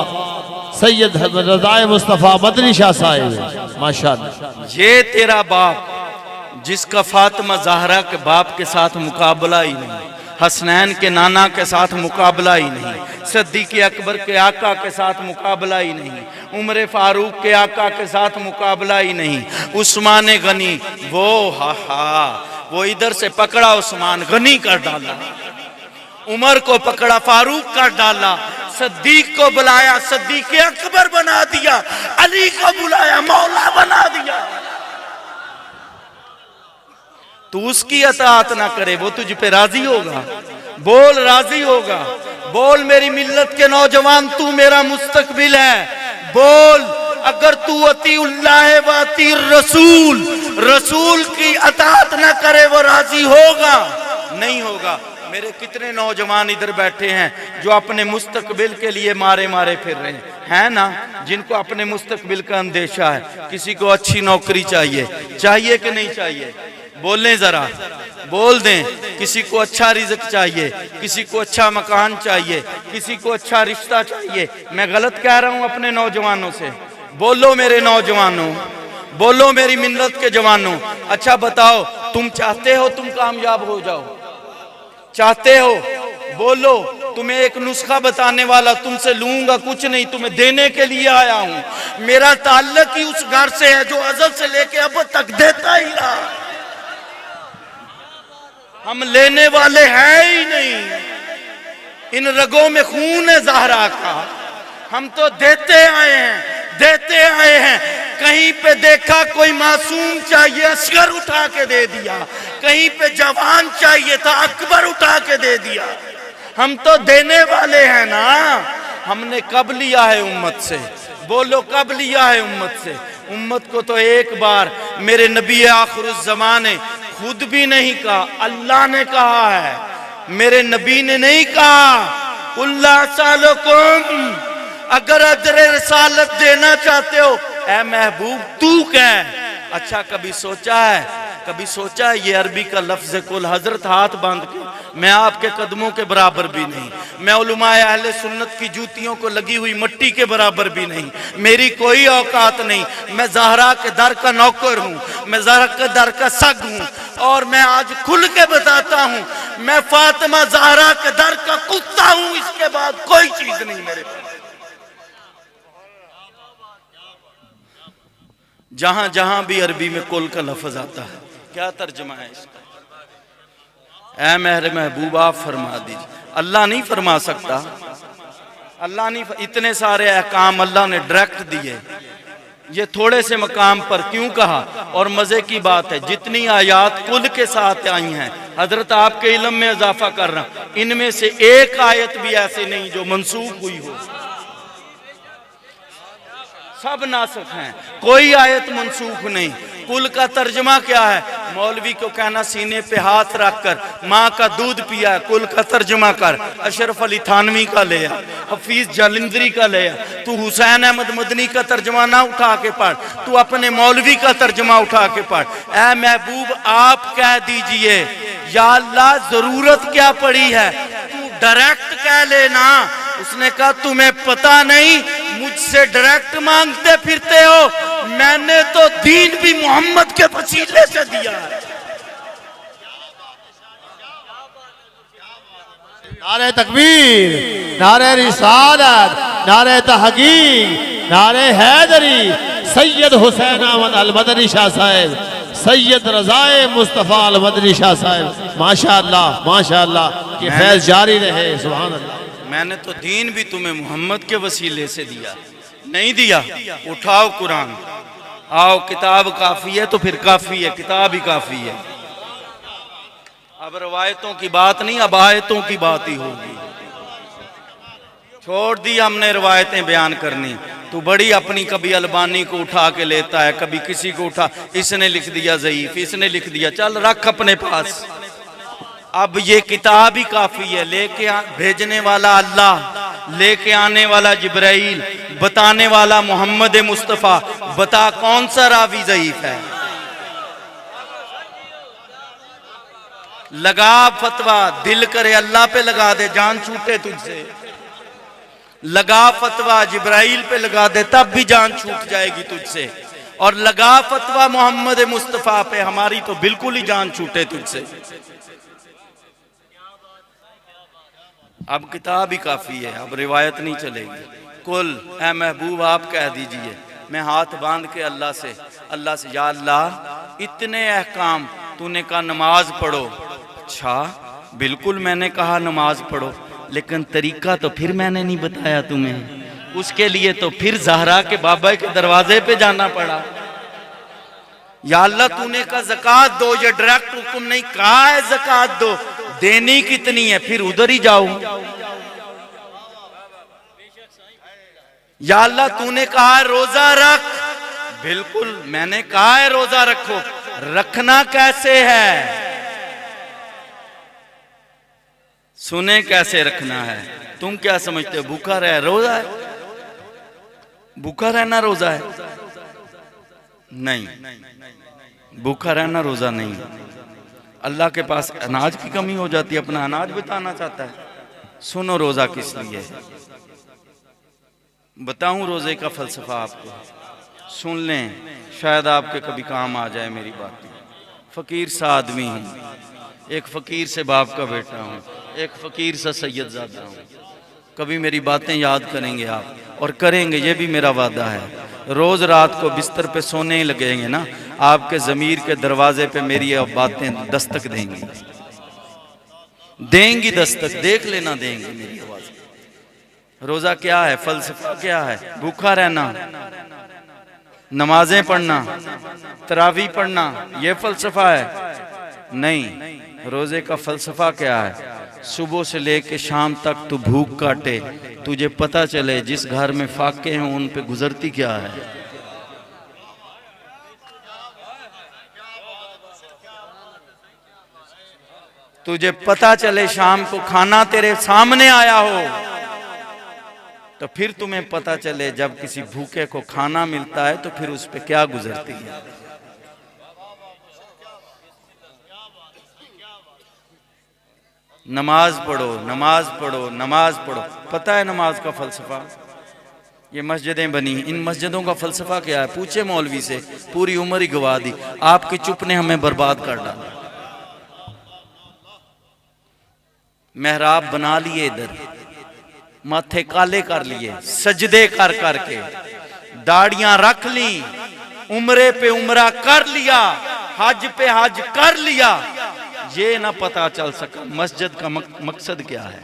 सैयद रज़ाए मुस्तफ़ा मदनी शाह साहिब, माशाअल्लाह। ये तेरा बाप जिसका फातिमा ज़हरा के बाप के साथ मुकाबला ही नहीं, हसनैन के नाना के साथ मुकाबला ही नहीं, सिद्दीक़ अकबर के आका के साथ मुकाबला ही नहीं, उमर फारूक के आका के साथ मुकाबला ही नहीं, उस्मान गनी वो इधर से पकड़ा, उस्मान गनी कर डाला, उमर को पकड़ा, फारूक कर डाला, सिद्दीक को बुलाया, सिद्दीक अकबर बना दिया, अली को बुलाया, मौला बना दिया। तू उसकी अताअत ना करे, वो तुझ पे राजी होगा? बोल राजी होगा? बोल मेरी मिल्लत के नौजवान, तू मेरा मुस्तकबिल है। बोल अगर तू अतीउल्लाह व अतीर रसूल, रसूल की अताअत ना करे वो राजी होगा? नहीं होगा। मेरे कितने नौजवान इधर बैठे हैं जो अपने मुस्तकबिल के लिए मारे मारे फिर रहे हैं ना, जिनको अपने मुस्तकबिल का अंदेशा है। किसी को अच्छी नौकरी चाहिए, चाहिए कि नहीं चाहिए? बोलें जरा, बोल दें। किसी को अच्छा रिज़्क चाहिए, किसी को अच्छा मकान चाहिए, किसी को अच्छा रिश्ता चाहिए। मैं गलत कह रहा हूं अपने नौजवानों से? बोलो मेरे नौजवानों, बोलो मेरी मिल्लत के जवानों। अच्छा बताओ, तुम चाहते हो तुम कामयाब हो जाओ? चाहते हो? बोलो। तुम्हें एक नुस्खा बताने वाला, तुमसे लूंगा कुछ नहीं, तुम्हें देने के लिए आया हूं। मेरा ताल्लुक ही उस घर से है जो अज़ल से लेके अब तक देता ही रहा। हम लेने वाले हैं ही नहीं, इन रगों में खून है ज़हरा का। हम तो देते आए हैं, देते आए हैं। कहीं पे देखा कोई मासूम चाहिए, असगर उठा के दे दिया। कहीं पे जवान चाहिए था, अकबर उठा के दे दिया। हम तो देने वाले हैं ना। हमने कब लिया है उम्मत से? बोलो कब लिया है उम्मत से? उम्मत को तो एक बार मेरे नबी आखिरुज़्ज़मान ने खुद भी नहीं कहा, अल्लाह ने कहा है। मेरे नबी ने नहीं कहा उल्ला सालकुम, अगर अजरे रिसालत देना चाहते हो ऐ महबूब तू कह। अच्छा कभी सोचा है, कभी सोचा है ये अरबी का लफ्ज कुल हजरत हाथ बांध के, मैं आपके कदमों के बराबर भी नहीं, मैं उलमाए अहले सुन्नत की जूतियों को लगी हुई मिट्टी के बराबर भी नहीं, मेरी कोई औकात नहीं। मैं ज़हरा के दर का नौकर हूँ, मैं ज़हरा के दर का सग हूँ। और मैं आज खुल के बताता हूँ, मैं फातिमा ज़हरा के दर का कुत्ता हूँ। इसके बाद कोई चीज नहीं मेरे पास। जहां जहां भी अरबी में कुल का लफ्ज आता है, क्या तर्जुमा है इसका? ऐ मेरे महबूब आप फरमा दीजिए। अल्लाह नहीं फरमा सकता? अल्लाह नहीं, इतने सारे अहकाम अल्लाह ने डायरेक्ट दिए, ये थोड़े से मकाम पर क्यों कहा? और मजे की बात है, जितनी आयात कुल के साथ आई हैं, हजरत आपके इल्म में इजाफा कर रहा, इनमें से एक आयत भी ऐसे नहीं जो मंसूख हुई हो। सब नासख हैं, कोई आयत मंसूख नहीं। कुल का तर्जमा क्या है? मौलवी को कहना सीने पे हाथ रखकर माँ का दूध पिया, कुल का तर्जमा कर। अशरफ अली थानवी का ले आ, हफीज जालंधरी का ले आ। तू हुसैन अहमद मदनी का तर्जमा ना उठा के पढ़, तू अपने मौलवी का तर्जमा उठा के पढ़। ऐ महबूब आप कह दीजिए या अल्लाह जरूरत क्या पड़ी है? तू डायरेक्ट कह लेना। उसने कहा तुम्हें पता नहीं, मुझसे डायरेक्ट मांगते फिरते हो, मैंने तो दीन भी मोहम्मद के वसीले से दिया है। नारे तकबीर, नारे रिसालत, नारे तहकीक, नारे हैदरी। सैयद हुसैन अहमद अल मदनी शाह साहब, सैयद रज़ाए मुस्तफ़ा अल मदनी शाह साहब, माशाअल्लाह माशाअल्लाह, ये फैज़ जारी रहे। सुभान अल्लाह। मैंने तो दीन भी तुम्हें मोहम्मद के वसीले से दिया, नहीं दिया? उठाओ कुरान, आओ किताब काफी है तो फिर काफी है, किताब ही काफी है। अब रवायतों की बात नहीं, अब आयतों की बात ही होगी। छोड़ दी हमने रवायतें बयान करनी। तू बड़ी अपनी, कभी अलबानी को उठा के लेता है, कभी किसी को उठा, इसने लिख दिया ज़ईफ, इसने लिख दिया, चल रख अपने पास। अब ये किताब ही काफी है। लेके भेजने वाला अल्लाह, लेके आने वाला जिब्राइल, बताने वाला मोहम्मद मुस्तफ़ा। बता कौन सा रावी ज़ईफ है? लगा फतवा, दिल करे अल्लाह पे लगा दे, जान छूटे तुझसे। लगा फतवा जिब्राइल पे लगा दे, तब भी जान छूट जाएगी तुझसे। और लगा फतवा मोहम्मद मुस्तफ़ा पे, हमारी तो बिल्कुल ही जान छूटे तुझसे। अब किताब ही काफ़ी है, अब रिवायत नहीं चलेगी। कुल ए महबूब आप कह दीजिए, मैं हाथ बांध के अल्लाह से या अल्लाह इतने अहकाम तूने कहा नमाज पढ़ो। अच्छा बिल्कुल मैंने कहा नमाज पढ़ो, लेकिन तरीका तो फिर मैंने नहीं बताया तुम्हें। उसके लिए तो फिर ज़हरा के बाबा के दरवाजे पे जाना पड़ा। या अल्लाह तूने कहा ज़कात दो, ये डायरेक्ट हुक्म नहीं कहा है ज़कात दो, देनी कितनी है फिर उधर ही जाओ। या अल्लाह तूने कहा है रोजा रख, बिल्कुल मैंने कहा है रोजा रखो, रखना कैसे है, सुने कैसे रखना है। तुम क्या समझते हो भूखा रह रोजा है, भूखा रहना रोजा है? नहीं, भूखा रहना रोजा नहीं। अल्लाह के पास अनाज की कमी हो जाती है, अपना अनाज बताना चाहता है। सुनो रोजा किस लिए है, बताऊं रोजे का फलसफा आपको, सुन लें, शायद आपके कभी काम आ जाए मेरी बात। फकीर सा आदमी हूँ, एक फकीर से बाप का बेटा हूँ, एक फकीर सा सैयदजादा हूँ। कभी मेरी बातें याद करेंगे आप, और करेंगे, ये भी मेरा वादा है। रोज रात को बिस्तर पे सोने ही लगेंगे ना, आपके ज़मीर के दरवाजे पे मेरी बातें दस्तक देंगी, देंगी दस्तक, देख लेना देंगी मेरी आवाज। रोजा क्या है, फलसफा क्या है? भूखा रहना, नमाजें पढ़ना, तरावी पढ़ना, ये फलसफा है? नहीं, रोजे का फलसफा क्या है? सुबह से लेके शाम तक तू भूख काटे, तुझे पता चले जिस घर में फाके हैं उन पे गुजरती क्या है। तुझे पता चले शाम को खाना तेरे सामने आया हो, तो फिर तुम्हें पता चले जब किसी भूखे को खाना मिलता है तो फिर उस पे क्या गुजरती है। नमाज पढ़ो, नमाज पढ़ो, नमाज पढ़ो। पता है नमाज का फलसफा? ये मस्जिदें बनी, इन मस्जिदों का फलसफा क्या है? पूछे मौलवी से, पूरी उम्र ही गवा दी। आपकी चुप ने हमें बर्बाद कर डाला। मेहराब बना लिए, इधर माथे काले कर लिए, सजदे कर करके, दाढ़ियां रख ली, उम्रे पे उम्रा कर लिया, हज पे हज कर लिया, ये ना पता चल सका मस्जिद का मकसद क्या है।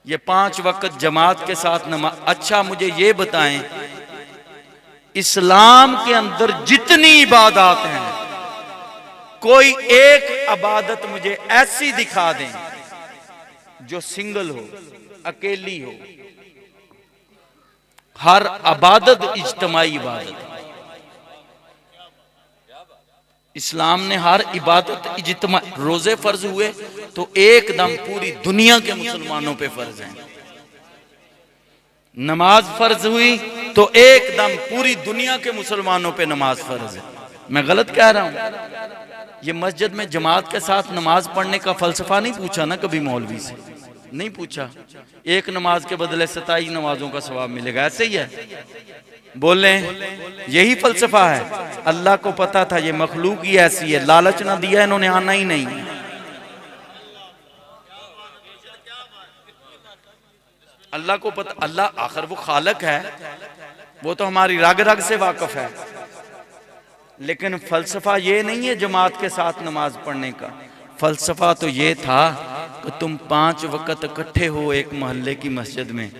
ये 5 वक्त जमात के साथ नमाज। अच्छा मुझे ये बताएं, इस्लाम के अंदर जितनी इबादत हैं, कोई एक इबादत मुझे ऐसी दिखा दें जो सिंगल हो, अकेली हो। हर इबादत इज्तिमाई इबादत है। इस्लाम ने हर इबादत इज्तिमा, रोजे फर्ज हुए तो एकदम पूरी दुनिया के मुसलमानों पे फर्ज है। नमाज फर्ज हुई तो एकदम पूरी दुनिया के मुसलमानों पे नमाज फर्ज है। मैं गलत कह रहा हूं? ये मस्जिद में जमात के साथ नमाज पढ़ने का फलसफा नहीं पूछा ना कभी मौलवी से, नहीं पूछा। एक नमाज के बदले 27 नमाजों का सवाब मिलेगा, ऐसे ही है? बोले यही फलसफा है। अल्लाह को पता था ये मखलूक ही ऐसी है, लालच ना दिया इन्होंने, आना ही नहीं। अल्लाह को पता, अल्लाह आखिर वो खालक है, वो तो हमारी रग रग से वाकिफ है। लेकिन फलसफा ये नहीं है जमात के साथ नमाज पढ़ने का। फलसफा तो ये था कि तुम 5 वक्त इकट्ठे हो एक मोहल्ले की मस्जिद में,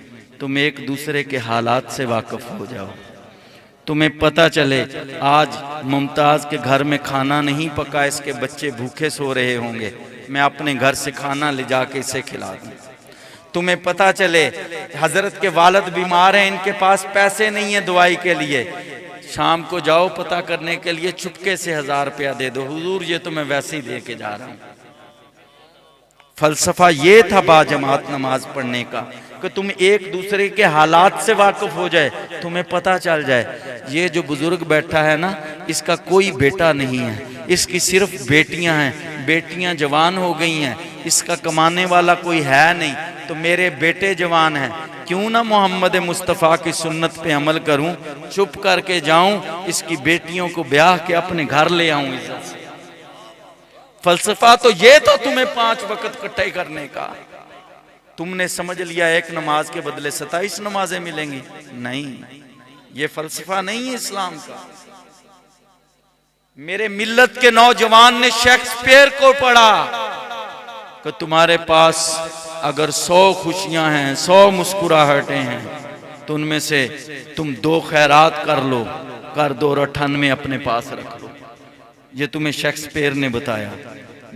तुम एक दूसरे के हालात से वाकिफ हो जाओ। तुम्हें पता चले आज मुमताज के घर में खाना नहीं पका, इसके बच्चे भूखे सो रहे होंगे, मैं अपने घर से खाना ले जाके इसे खिला दूं। तुम्हें पता चले हजरत के वालिद बीमार हैं, इनके पास पैसे नहीं है दवाई के लिए, शाम को जाओ पता करने के लिए, चुपके से 1000 रुपया दे दो, हुजूर ये तो मैं वैसे ही दे के जा रहा हूं। फलसफा ये था बाजमात नमाज पढ़ने का कि तुम एक दूसरे के हालात से वाकिफ हो जाए, तुम्हें पता चल जाए ये जो बुजुर्ग बैठा है ना, इसका कोई बेटा नहीं है, इसकी सिर्फ बेटियां हैं, बेटियां जवान हो गई हैं, इसका कमाने वाला कोई है नहीं, तो मेरे बेटे जवान हैं, क्यों ना मोहम्मद मुस्तफ़ा की सुन्नत पे अमल करूं, चुप करके जाऊं, इसकी बेटियों को ब्याह के अपने घर ले आऊं इज्जत से। फलसफा तो ये था तुम्हें 5 वक्त इकट्ठे करने का। तुमने समझ लिया एक नमाज के बदले 27 नमाजें मिलेंगी। नहीं, ये फलसफा नहीं है इस्लाम का। मेरे मिल्लत के नौजवान ने शेक्सपियर को पढ़ा कि तुम्हारे पास अगर 100 खुशियां हैं, 100 मुस्कुराहटें हैं, तो उनमें से तुम 2 खैरात कर दो और 98 अपने पास रख लो। ये तुम्हें शेक्सपियर ने बताया।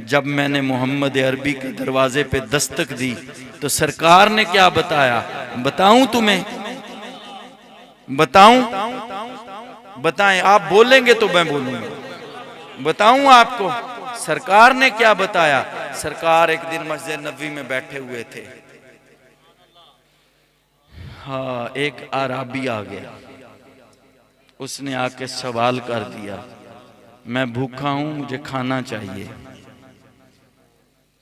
जब मैंने मोहम्मद अरबी के दरवाजे पे दस्तक दी तो सरकार ने क्या बताया? बताऊं तुम्हें? बताऊं? बताएं, आप बोलेंगे तो मैं बोलूंगा। बताऊं आपको सरकार ने क्या बताया? सरकार एक दिन मस्जिद नबवी में बैठे हुए थे। हाँ, एक आराबी आ गया, उसने आके सवाल कर दिया, मैं भूखा हूं, मुझे खाना चाहिए।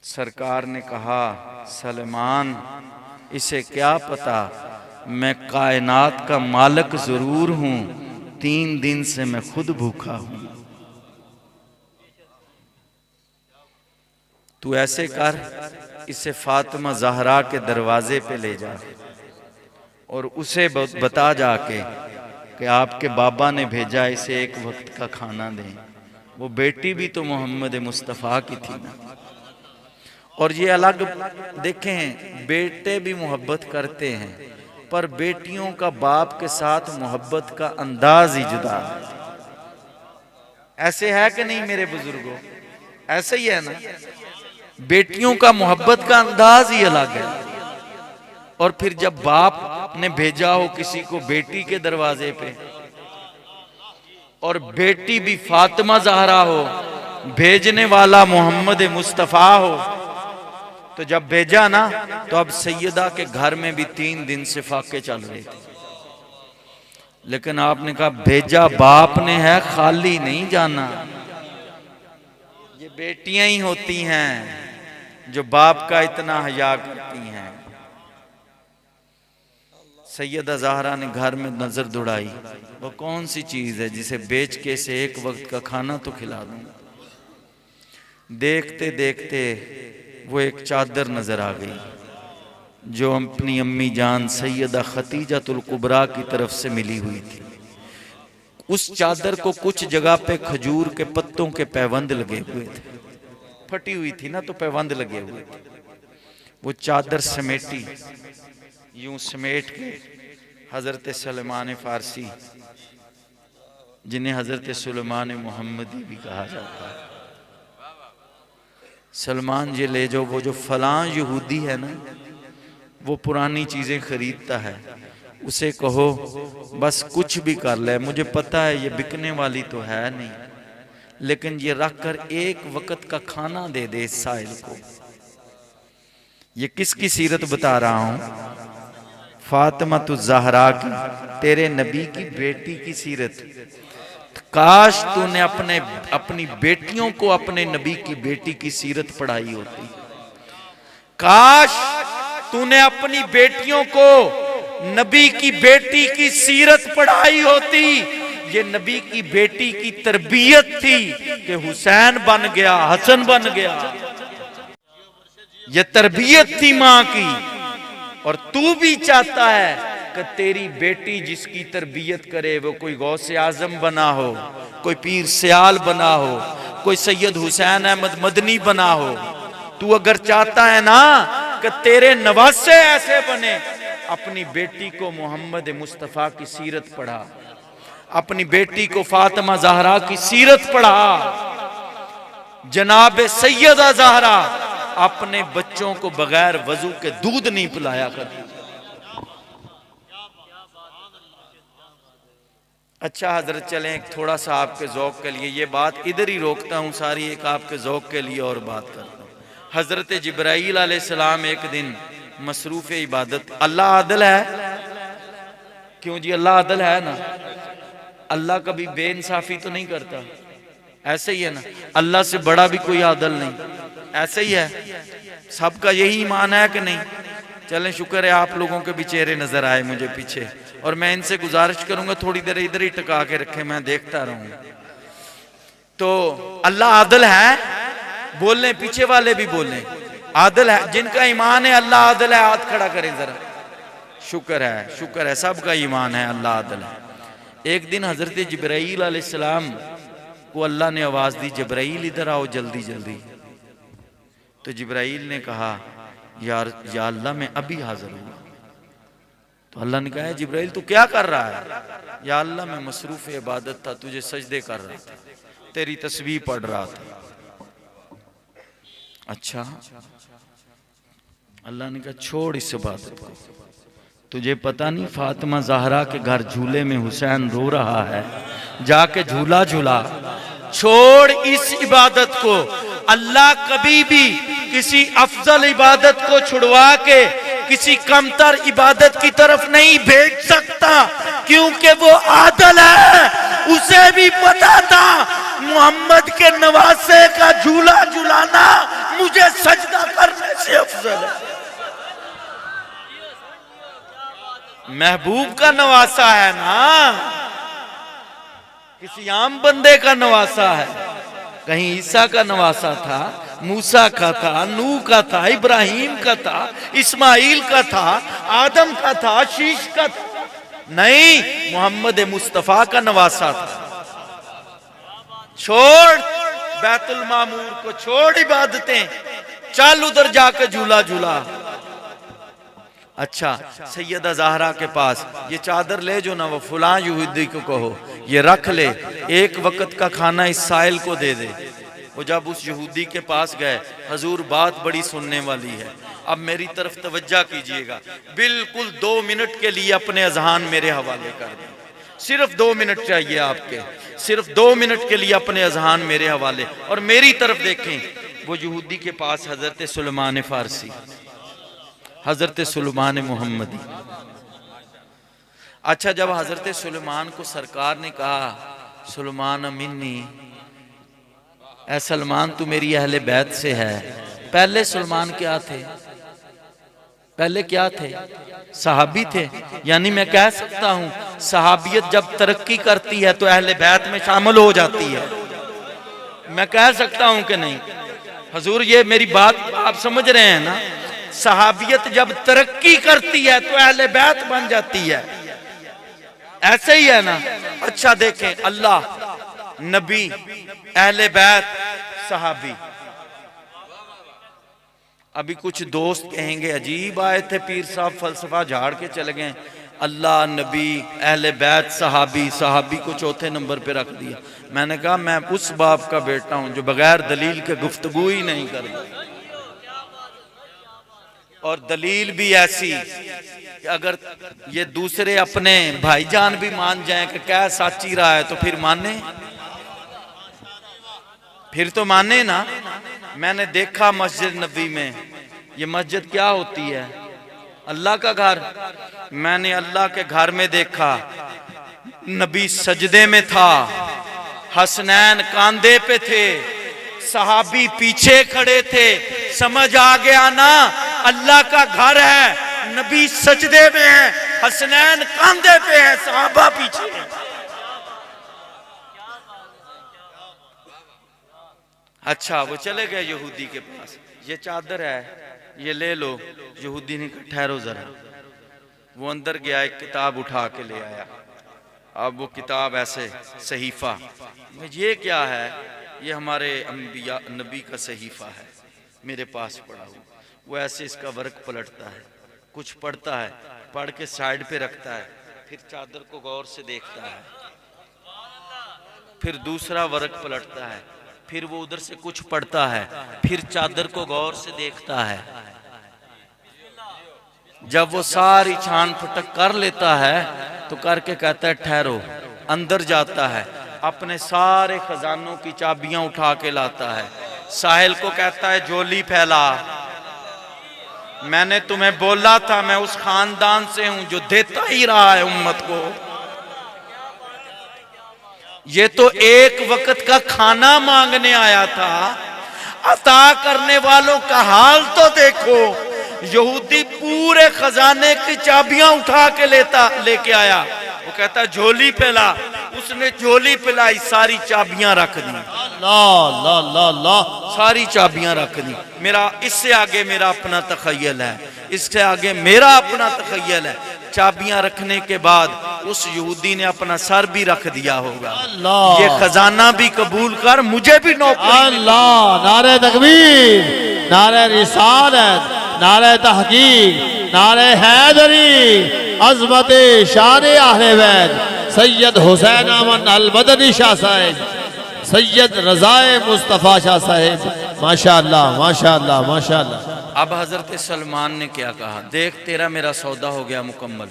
सरकार ने कहा, सलमान, इसे क्या पता, मैं कायनात का मालिक जरूर हूं, 3 दिन से मैं खुद भूखा हूं। तू ऐसे कर, इसे फातिमा ज़हरा के दरवाजे पे ले जा और उसे बता जाके कि आपके बाबा ने भेजा, इसे एक वक्त का खाना दें। वो बेटी भी तो मोहम्मद मुस्तफ़ा की थी ना। और ये अलग देखें, बेटे भी मोहब्बत करते हैं, पर बेटियों का बाप के साथ मोहब्बत का अंदाज ही जुदा है। ऐसे है कि नहीं मेरे बुजुर्गों? ऐसे ही है ना। बेटियों का मोहब्बत का अंदाज ही अलग है। और फिर जब बाप ने भेजा हो किसी को बेटी के दरवाजे पे, और बेटी भी फातिमा ज़हरा हो, भेजने वाला मोहम्मद मुस्तफ़ा हो, तो जब भेजा ना, तो अब सैयदा के घर में भी 3 दिन से फाके चल रहे थे। लेकिन आपने कहा भेजा बाप ने है, खाली नहीं जाना। ये बेटियां ही होती हैं जो बाप का इतना हया करती हैं। सैयदा ज़हरा ने घर में नजर दौड़ाई, वो कौन सी चीज है जिसे बेच के से एक वक्त का खाना तो खिला दूं। देखते देखते वो एक चादर नजर आ गई जो अपनी अम्मी जान सैयदा खतीजतुल कुबरा की तरफ से मिली हुई थी। उस चादर को कुछ जगह पे खजूर के पत्तों के पैबंद लगे हुए थे, फटी हुई थी ना, तो पैबंद लगे हुए थे। वो चादर समेटी, यूं समेट के हजरत सलमान फारसी, जिन्हें हजरत सुलेमान मोहम्मदी भी कहा जाता है, सलमान ये ले जाओ, वो जो फलां यहूदी है ना, वो पुरानी चीजें खरीदता है, उसे कहो बस कुछ भी कर ले, मुझे पता है ये बिकने वाली तो है नहीं, लेकिन ये रख कर एक वक्त का खाना दे दे इस साहिल को। ये किसकी सीरत बता रहा हूं? फातिमा तु ज़हरा की, तेरे नबी की बेटी की सीरत। काश तूने अपनी बेटियों को अपने नबी की बेटी की सीरत पढ़ाई होती। काश तूने अपनी बेटियों को नबी की बेटी की सीरत पढ़ाई होती। ये नबी की बेटी की तरबियत थी कि हुसैन बन गया, हसन बन गया। ये तरबियत थी मां की। और तू भी चाहता है कि तेरी बेटी जिसकी तरबियत करे वो कोई गौसे आजम बना हो, कोई पीर सियाल बना हो, कोई सैयद हुसैन अहमद मदनी बना हो। तू अगर चाहता है ना कि तेरे नवासे ऐसे बने, अपनी बेटी को मोहम्मद मुस्तफ़ा की सीरत पढ़ा, अपनी बेटी को फातिमा ज़हरा की सीरत पढ़ा। जनाब सैयदा ज़हरा अपने बच्चों को बगैर वजू के दूध नहीं पिलाया करती। अच्छा हजरत, चलें एक थोड़ा सा आपके ज़ौक़ के लिए, ये बात इधर ही रोकता हूँ सारी, एक आपके ज़ौक़ के लिए और बात करता हूँ। हजरत जिब्राईल अलैहिस्सलाम एक दिन मसरूफ़ इबादत, अल्लाह आदल है, क्यों जी? अल्लाह आदल है ना। अल्लाह कभी बेइंसाफी तो नहीं करता, ऐसे ही है ना। अल्लाह से बड़ा भी कोई आदल नहीं, ऐसे ही है। सबका यही ईमान है कि नहीं? चलें, शुक्र है आप लोगों के भी चेहरे नजर आए मुझे पीछे, और मैं इनसे गुजारिश करूंगा थोड़ी देर इधर ही टका के रखें, मैं देखता रहूंगा। तो अल्लाह आदल है, बोलें, पीछे वाले भी बोलें, आदिल है, जिनका ईमान है अल्लाह आदिल है, हाथ खड़ा करें जरा। शुक्र है, सबका ईमान है अल्लाह आदिल है। एक दिन हजरत जिब्राईल अलैहिस्सलाम को अल्लाह ने आवाज दी, जिब्राईल इधर आओ जल्दी जल्दी। तो जिब्राईल ने कहा यार या अल्लाह मैं अभी हाजिर हूँ। तो अल्लाह ने कहा जिब्राईल तू क्या कर रहा है? या अल्लाह मैं मसरूफ इबादत था, तुझे सजदे कर रहा था, तेरी तस्बीह पढ़ रहा था। अच्छा, अल्लाह ने कहा छोड़ इस इबादत को, तुझे पता नहीं फातिमा ज़हरा के घर झूले में हुसैन रो रहा है, जाके झूला झूला। छोड़ इस इबादत को। अल्लाह कभी भी किसी अफजल इबादत को छुड़वा के किसी कमतर इबादत की तरफ नहीं भेज सकता, क्योंकि वो आदल है। उसे भी पता था मोहम्मद के नवासे का झूला झुलाना मुझे सजदा करने से अफजल है। महबूब का नवासा है ना, किसी आम बंदे का नवासा है। कहीं ईसा का नवासा था, मूसा का था, नूह का था, इब्राहिम का था, इस्माइल का था, आदम का था, शीश का था। नहीं, मोहम्मद मुस्तफा का नवासा था। छोड़ बैतुल मामूर को, छोड़ इबादतें, चल उधर जाकर झूला झूला। अच्छा, सैयदा ज़हरा के पास ये चादर ले जो ना, वो फुलां यहूदी को कहो ये रख ले, एक वक्त का खाना इस साइल को दे दे। वो जब उस यहूदी के पास गए, हजूर बात बड़ी सुनने वाली है, अब मेरी तरफ तवज्जो कीजिएगा, बिल्कुल 2 मिनट के लिए अपने अजहान मेरे हवाले कर दें। सिर्फ 2 मिनट चाहिए आपके, सिर्फ 2 मिनट के लिए अपने अजहान मेरे हवाले, और मेरी तरफ देखें। वो यहूदी के पास हजरत सुलेमान फारसी, हजरत सुलेमान मोहम्मदी। अच्छा, जब हजरत सुलेमान को सरकार ने कहा सुलेमान मिन्नी, ऐ सलमान तू मेरी अहले बैत से है। पहले सुलेमान क्या थे? पहले क्या थे? सहाबी थे। यानी मैं कह सकता हूं सहाबियत जब तरक्की करती है तो अहले बैत में शामिल हो जाती है। मैं कह सकता हूं कि नहीं हजूर? ये मेरी बात आप समझ रहे हैं ना? सहाबियत जब तरक्की करती है तो अहले बैत बन जाती है। ऐसे ही है ना? अच्छा देखें, अल्लाह, नबी, अहले बैत, सहाबी। अभी कुछ दोस्त कहेंगे अजीब आए थे पीर साहब, फलसफा झाड़ के चले गए। अल्लाह, नबी, अहले बैत, सहाबी, सहाबी को चौथे नंबर पे रख दिया। मैंने कहा मैं उस बाप का बेटा हूं जो बगैर दलील के गुफ्तगू ही नहीं करता। और दलील भी ऐसी कि अगर ये दूसरे अपने भाईजान भी मान जाएं कि क्या सच ही रहा है तो फिर माने, फिर तो माने ना। मैंने देखा मस्जिद नबी में, ये मस्जिद क्या होती है? अल्लाह का घर। मैंने अल्लाह के घर में देखा, नबी सजदे में था, हसनैन कांधे पे थे, सहाबी पीछे खड़े थे। समझ आ गया ना, अल्लाह का घर है, नबी सजदे में है, हसनैन कांधे पे है, सहाबा पीछे है। अच्छा, वो चले गए यहूदी के पास, ये चादर है, ये ले लो। यहूदी ने कहा ठहरो जरा। वो अंदर गया, एक किताब उठा के ले आया। अब वो किताब ऐसे सहीफा, ये क्या है? ये हमारे अंबिया नबी का सहीफा है, मेरे पास पड़ा हुआ। वो ऐसे इसका वर्क पलटता है, कुछ पढ़ता है, पढ़ के साइड पे रखता है, फिर चादर को गौर से देखता है, फिर दूसरा वर्क पलटता है, फिर वो उधर से कुछ पढ़ता है, फिर चादर को गौर से देखता है। जब वो सारी छान फटक कर लेता है तो करके कहता है ठहरो। अंदर जाता है, अपने सारे खजानों की चाबियां उठा के लाता है। साहिल को कहता है झोली फैला, मैंने तुम्हें बोला था मैं उस खानदान से हूं जो देता ही रहा है उम्मत को। ये तो एक वक्त का खाना मांगने आया था, अता करने वालों का हाल तो देखो। यहूदी पूरे खजाने की चाबियां उठा के लेके आया। वो कहता है झोली फैला, उसने झोली फैलाई, सारी चाबियां रख दी। ला ला ला ला, सारी चाबियां रख दी। मेरा इससे आगे मेरा अपना तखय्युल है, इससे आगे मेरा अपना तखय्युल है। चाबियां रखने के बाद उस यहूदी ने अपना सर भी रख दिया होगा, ये खजाना भी कबूल कर, मुझे भी नौकरी। अल्लाह, नारे तकबीर, नारे रिसालत, नारे तहकीक, नारे हैदरी, अजमत शान अहले बैत सैयद हुसैन अमन अल मदनी शाह साहब, सैयद रज़ाए मुस्तफ़ा शाह साहब, माशाअल्लाह माशाअल्लाह माशाअल्लाह। अब हजरत सलमान ने क्या कहा, देख तेरा मेरा सौदा हो गया मुकम्मल,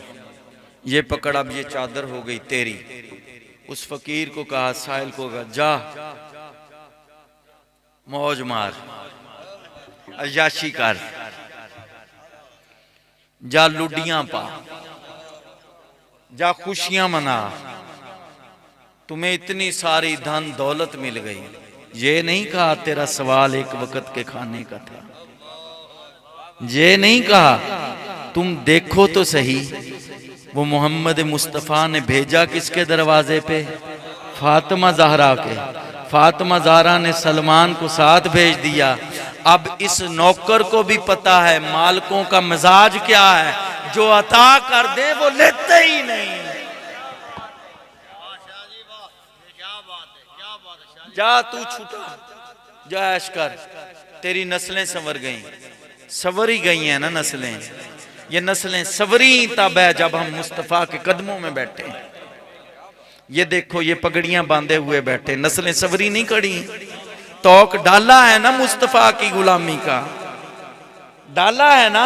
ये पकड़, अब ये चादर हो गई तेरी। उस फकीर को कहा, साहिल को कहा, जा मौज मार, अय्याशी कर, जा लुडियां पा, जा खुशियां मना, तुम्हें इतनी सारी धन दौलत मिल गई। ये नहीं कहा तेरा सवाल एक वक्त के खाने का था, ये नहीं कहा। तुम देखो तो सही, वो मोहम्मद मुस्तफ़ा ने भेजा किसके दरवाजे पे? फातिमा ज़हरा के। फातिमा ज़हरा ने सलमान को साथ भेज दिया। अब इस नौकर को भी पता है मालिकों का मिजाज क्या है, जो अता कर दे वो लेते ही नहीं। जा तू छूटा, जा ऐश कर, तेरी नस्लें संवर गई, संवर ही गई हैं ना नस्लें। ये नस्लें संवरी तब है जब हम मुस्तफ़ा के कदमों में बैठे हैं। ये देखो, ये पगड़ियां बांधे हुए बैठे, नस्लें संवरी नहीं खड़ी। तौक डाला है ना मुस्तफ़ा की गुलामी का, डाला है ना।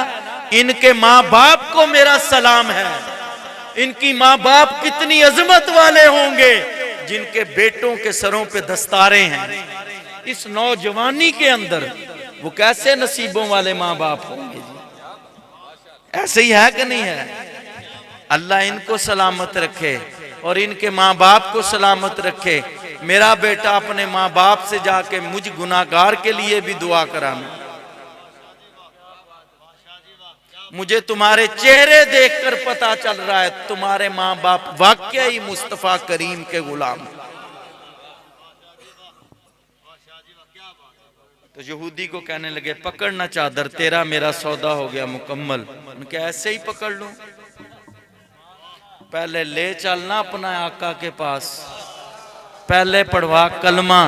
इनके माँ बाप को मेरा सलाम है। इनकी माँ बाप कितनी अजमत वाले होंगे जिनके बेटों के सरों पे दस्तारे हैं। इस नौजवानी के अंदर वो कैसे नसीबों वाले माँ बाप होंगे जी? ऐसे ही है कि नहीं है? अल्लाह इनको सलामत रखे और इनके माँ बाप को सलामत रखे। मेरा बेटा अपने माँ बाप से जाके मुझ गुनाहगार के लिए भी दुआ कराना। मुझे तुम्हारे चेहरे देखकर पता चल रहा है तुम्हारे माँ बाप वाकई मुस्तफ़ा करीम के गुलाम। तो यहूदी को कहने लगे, पकड़ना चादर, तेरा मेरा सौदा हो गया मुकम्मल। उनके ऐसे ही पकड़ लूं? पहले ले चलना अपना आका के पास, पहले पढ़वा कलमा,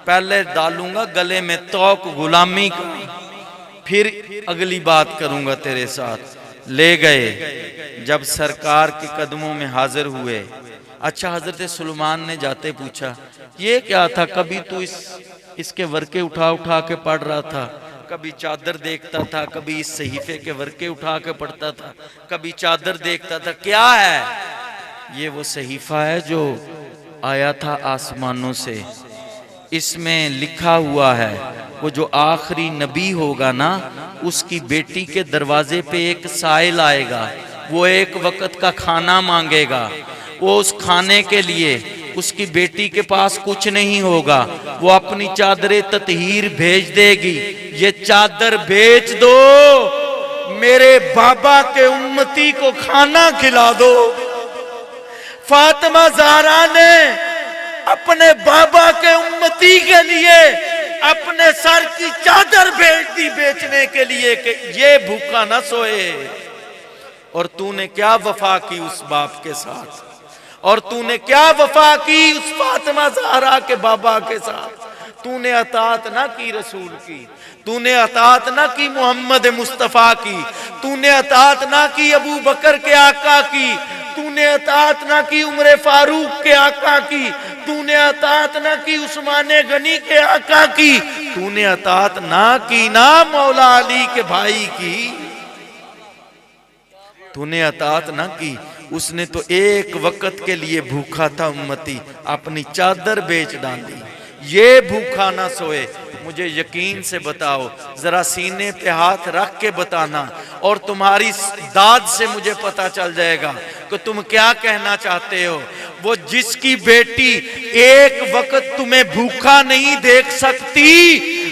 पहले डालूंगा गले में तौक गुलामी का, फिर अगली बात करूंगा तेरे साथ। ले गए, जब सरकार के कदमों में हाजिर हुए। अच्छा, हजरत सुलेमान ने जाते पूछा, ये क्या था? कभी तू इसके वर्के उठा उठा के पढ़ रहा था, कभी चादर देखता था, कभी इस सहीफे के वर्के उठा के पढ़ता था, कभी चादर देखता था, क्या है? ये वो सहीफा है जो आया था आसमानों से। इसमें लिखा हुआ है वो जो आखिरी नबी होगा ना, उसकी बेटी के दरवाजे पे एक साइल आएगा, वो एक वक्त का खाना मांगेगा। वो उस खाने के लिए उसकी बेटी के पास कुछ नहीं होगा, वो अपनी चादरें ततहीर भेज देगी। ये चादर बेच दो, मेरे बाबा के उम्मती को खाना खिला दो। फातिमा ज़हरा ने अपने बाबा के उम्मती के लिए अपने सर की चादर भेज दी बेचने के लिए कि ये भूखा ना सोए। और तूने क्या वफा की उस बाप के साथ, और तूने क्या वफा की उस फातिमा ज़हरा के बाबा के साथ। तूने अतात ना की रसूल की, तूने अतात ना की मोहम्मद मुस्तफ़ा की, तूने अतात ना की अबू बकर के आका की, तूने अतात ना की उमर फारूक के आका की, तूने अतात ना की उस्मान गनी के आका की, तूने अतात ना की ना मौला अली के भाई की, तूने अतात ना की। उसने तो एक वक्त के लिए भूखा था उम्मती, अपनी चादर बेच डाली। ये भूखा ना सोए। मुझे यकीन से बताओ, जरा सीने पे हाथ रख के बताना, और तुम्हारी दाद से मुझे पता चल जाएगा कि तुम क्या कहना चाहते हो। वो जिसकी बेटी एक वक्त तुम्हें भूखा नहीं देख सकती,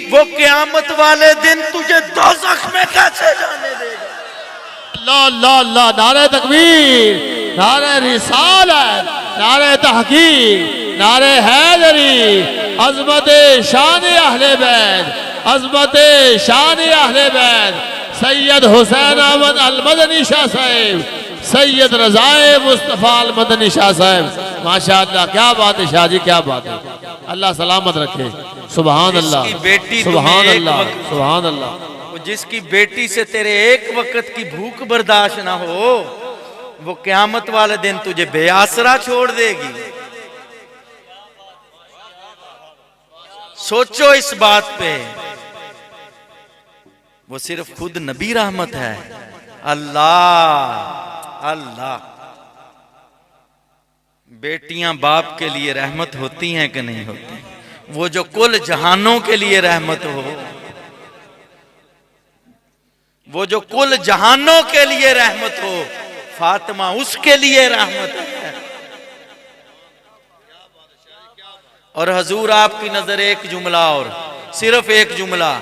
वो क़यामत वाले दिन तुझे दोज़ख में कैसे जाने देगा? अल्लाह अल्लाह अल्लाह, नारे तकबीर, नारे रिसालत, नारे तहकीक, नारे हैदरी, अजमत शान अहले बैत, अजमत शान अहले बैत, सैयद हुसैन अहमद अल मदनी शाह साहब, सैयद रज़ाए मुस्तफ़ा अल मदनी शाह साहब। माशाअल्लाह, क्या बात है शाह जी, क्या बात है। अल्लाह सलामत रखे। सुभान अल्लाह, सुभान अल्लाह, सुभान अल्लाह। जिसकी बेटी से तेरे एक वक्त की भूख बर्दाश्त ना हो, वो क़यामत वाले दिन तुझे बेआसरा छोड़ देगी। सोचो इस बात पे। वो सिर्फ खुद नबी रहमत है। अल्लाह अल्लाह। बेटियां बाप के लिए रहमत होती हैं कि नहीं होती? वो जो कुल जहानों के लिए रहमत हो, वो जो कुल जहानों के लिए रहमत हो, फातिमा उसके लिए रहमत है। और हजूर आपकी नजर एक जुमला, और सिर्फ एक जुमला,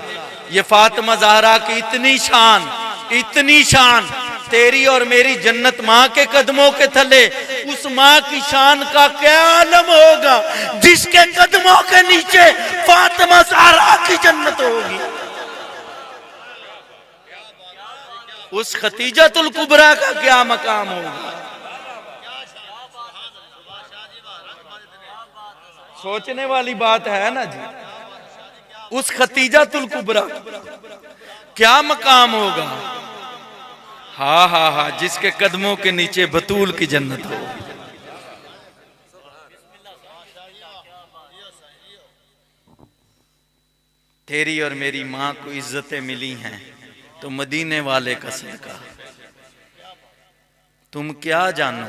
ये फातिमा ज़हरा की इतनी शान, तेरी और मेरी जन्नत माँ के कदमों के थले, उस माँ की शान का क्या आलम होगा जिसके कदमों के नीचे फातिमा ज़हरा की जन्नत होगी। उस खतीजतुल कुबरा का क्या मकाम होगा। सोचने वाली बात है ना जी। उस खतीजतुल कुबरा क्या मकाम होगा। हा हा हा, जिसके कदमों के नीचे बतूल की जन्नत हो। तेरी और मेरी माँ को इज्जतें मिली हैं तो मदीने वाले का सदका। तुम क्या जानो,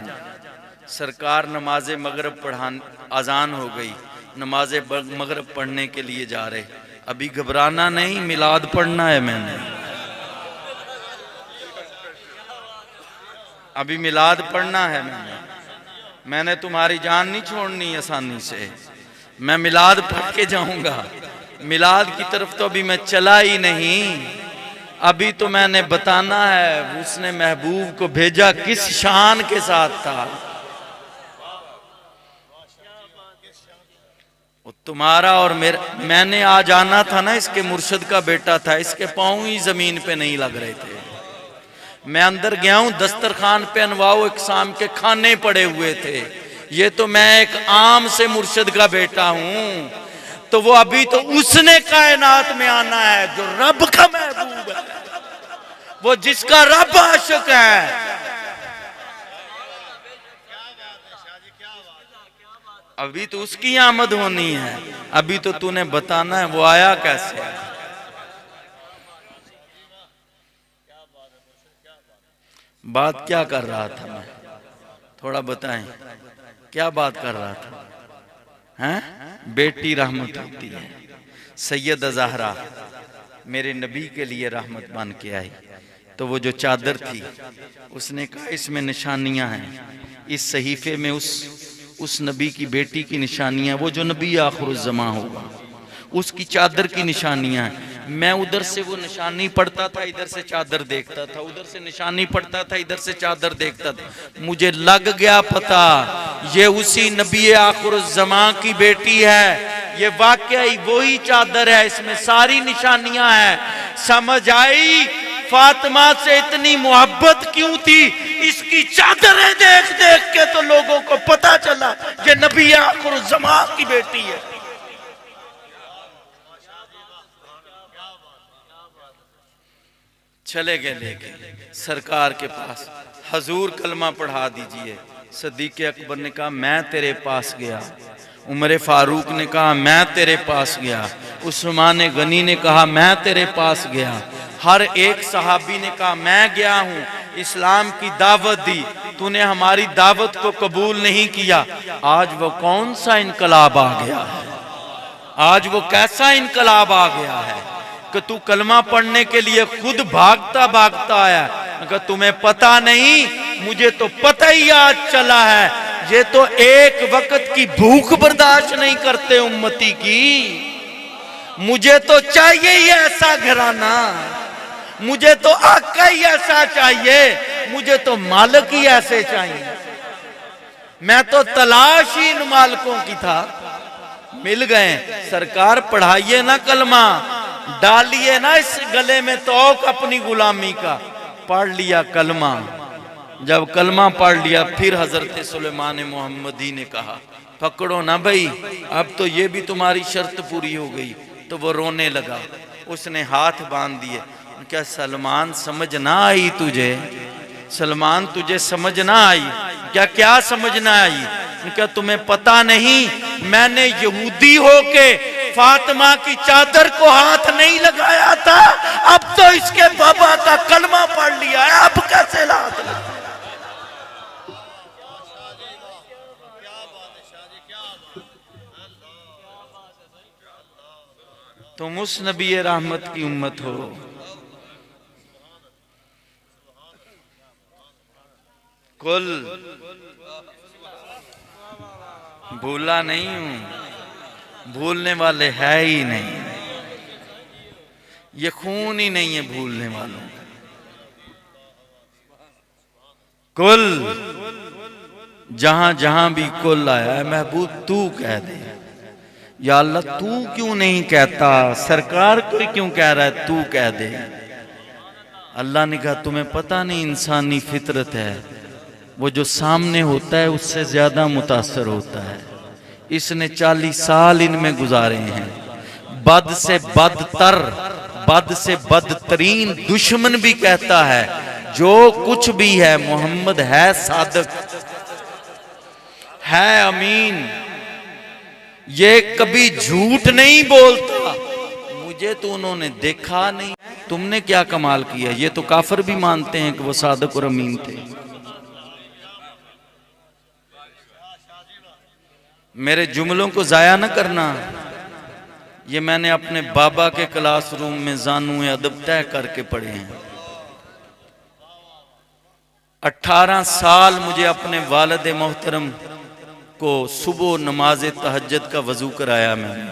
सरकार नमाज मगरिब पढ़ान, अजान हो गई, नमाज मगरिब पढ़ने के लिए जा रहे। अभी घबराना नहीं, मिलाद पढ़ना है। अभी मिलाद पढ़ना है। मैंने तुम्हारी जान नहीं छोड़नी आसानी से। मैं मिलाद पढ़ के जाऊंगा। मिलाद की तरफ तो अभी मैं चला ही नहीं। अभी तो मैंने बताना है उसने महबूब को भेजा किस शान के साथ था। तुम्हारा और मेरा, मैंने आज आना था ना, इसके मुर्शद का बेटा था, इसके पांव ही जमीन पे नहीं लग रहे थे। मैं अंदर गया हूं, दस्तरखान पे अनवाओ इकसाम के खाने पड़े हुए थे। ये तो मैं एक आम से मुर्शद का बेटा हूं, तो वो अभी तो उसने कायनात में आना है जो रब का महबूब है, वो जिसका रब आशिक है। अभी तो उसकी आमद होनी है। अभी तो तूने बताना है वो आया कैसे है। बात क्या कर रहा था मैं, थोड़ा बताएं क्या बात कर रहा था। हैं, बेटी रहमत होती है। सैयद ज़हरा मेरे नबी के लिए रहमत बन के आई। तो वो जो चादर थी, उसने कहा इसमें निशानियां हैं, इस सहीफे में उस नबी की बेटी की निशानियां, वो जो नबी आखिरुज़्ज़मा होगा उसकी चादर की निशानियां हैं। मैं उधर से वो निशानी पढ़ता था, इधर से चादर देखता था, उधर से निशानी पढ़ता था, इधर से चादर देखता था। मुझे लग गया पता, ये उसी नबी आखिरुज़्ज़मा की बेटी है। ये वाकई वही चादर है, इसमें सारी निशानियां हैं। समझ आई फातिमा से इतनी मोहब्बत क्यों थी। इसकी चादरें देख देख के तो लोगों को पता चला ये नबी आखिरुज़्ज़मा की बेटी है। चले गए लेके सरकार के पास, हजूर कलमा पढ़ा दीजिए। सदीक़ अकबर ने कहा मैं तेरे पास गया। उमर फारूक ने कहा मैं तेरे पास गया। उस्मान गनी ने कहा मैं तेरे पास गया। हर एक सहाबी ने कहा मैं गया हूँ, इस्लाम की दावत दी, तूने हमारी दावत को कबूल नहीं किया। आज वो कौन सा इनकलाब आ गया है, आज वो कैसा इनकलाब आ गया है कि तू कलमा पढ़ने के लिए खुद भागता भागता आया। अगर तुम्हें पता नहीं, मुझे तो पता ही आज चला है, ये तो एक वक्त की भूख बर्दाश्त नहीं करते उम्मती की। मुझे तो चाहिए ही ऐसा घराना, मुझे तो आका ही ऐसा चाहिए, मुझे तो मालिक ही ऐसे चाहिए। मैं तो तलाश ही इन मालिकों की था, मिल गए। सरकार पढ़ाइए ना कलमा, डालिए ना इस गले में तोक अपनी गुलामी का। पढ़ लिया कलमा, जब कलमा पढ़ लिया फिर हजरत सुलेमान मोहम्मदी ने कहा पकड़ो ना भाई, अब तो ये भी तुम्हारी शर्त पूरी हो गई। तो वो रोने लगा, उसने हाथ बांध दिए। क्या सलमान समझ ना आई तुझे? सलमान तुझे समझ ना आई क्या? क्या समझ ना आई? क्या तुम्हें पता नहीं मैंने यहूदी होके फातिमा की चादर को हाथ नहीं लगाया था, अब तो इसके बाबा का कलमा पढ़ लिया है, अब कैसे हाथ लगा? तुम उस नबी रहमत की उम्मत हो। कुल भूला नहीं हूं, भूलने वाले है ही नहीं, ये खून ही नहीं है भूलने वालों का। कुल जहां जहां भी कुल आया है, महबूब तू कह दे। या अल्लाह तू क्यों नहीं कहता? सरकार कोई क्यों कह रहा है तू कह दे? अल्लाह ने कहा तुम्हें पता नहीं इंसानी फितरत है, वो जो सामने होता है उससे ज्यादा मुतासर होता है। इसने 40 साल इनमें गुजारे हैं। बद से बदतर, बद से बदतरीन दुश्मन भी कहता है जो कुछ भी है मोहम्मद है सादिक, है अमीन, ये कभी झूठ नहीं बोलता। मुझे तो उन्होंने देखा नहीं। तुमने क्या कमाल किया? ये तो काफिर भी मानते हैं कि वो सादिक और अमीन थे। मेरे जुमलों को जाया न करना। ये मैंने अपने बाबा के क्लासरूम में जानू अदब तय करके पढ़े हैं। 18 साल मुझे अपने वालिद मोहतरम को सुबह नमाज तहज्जुद का वजू कराया मैंने।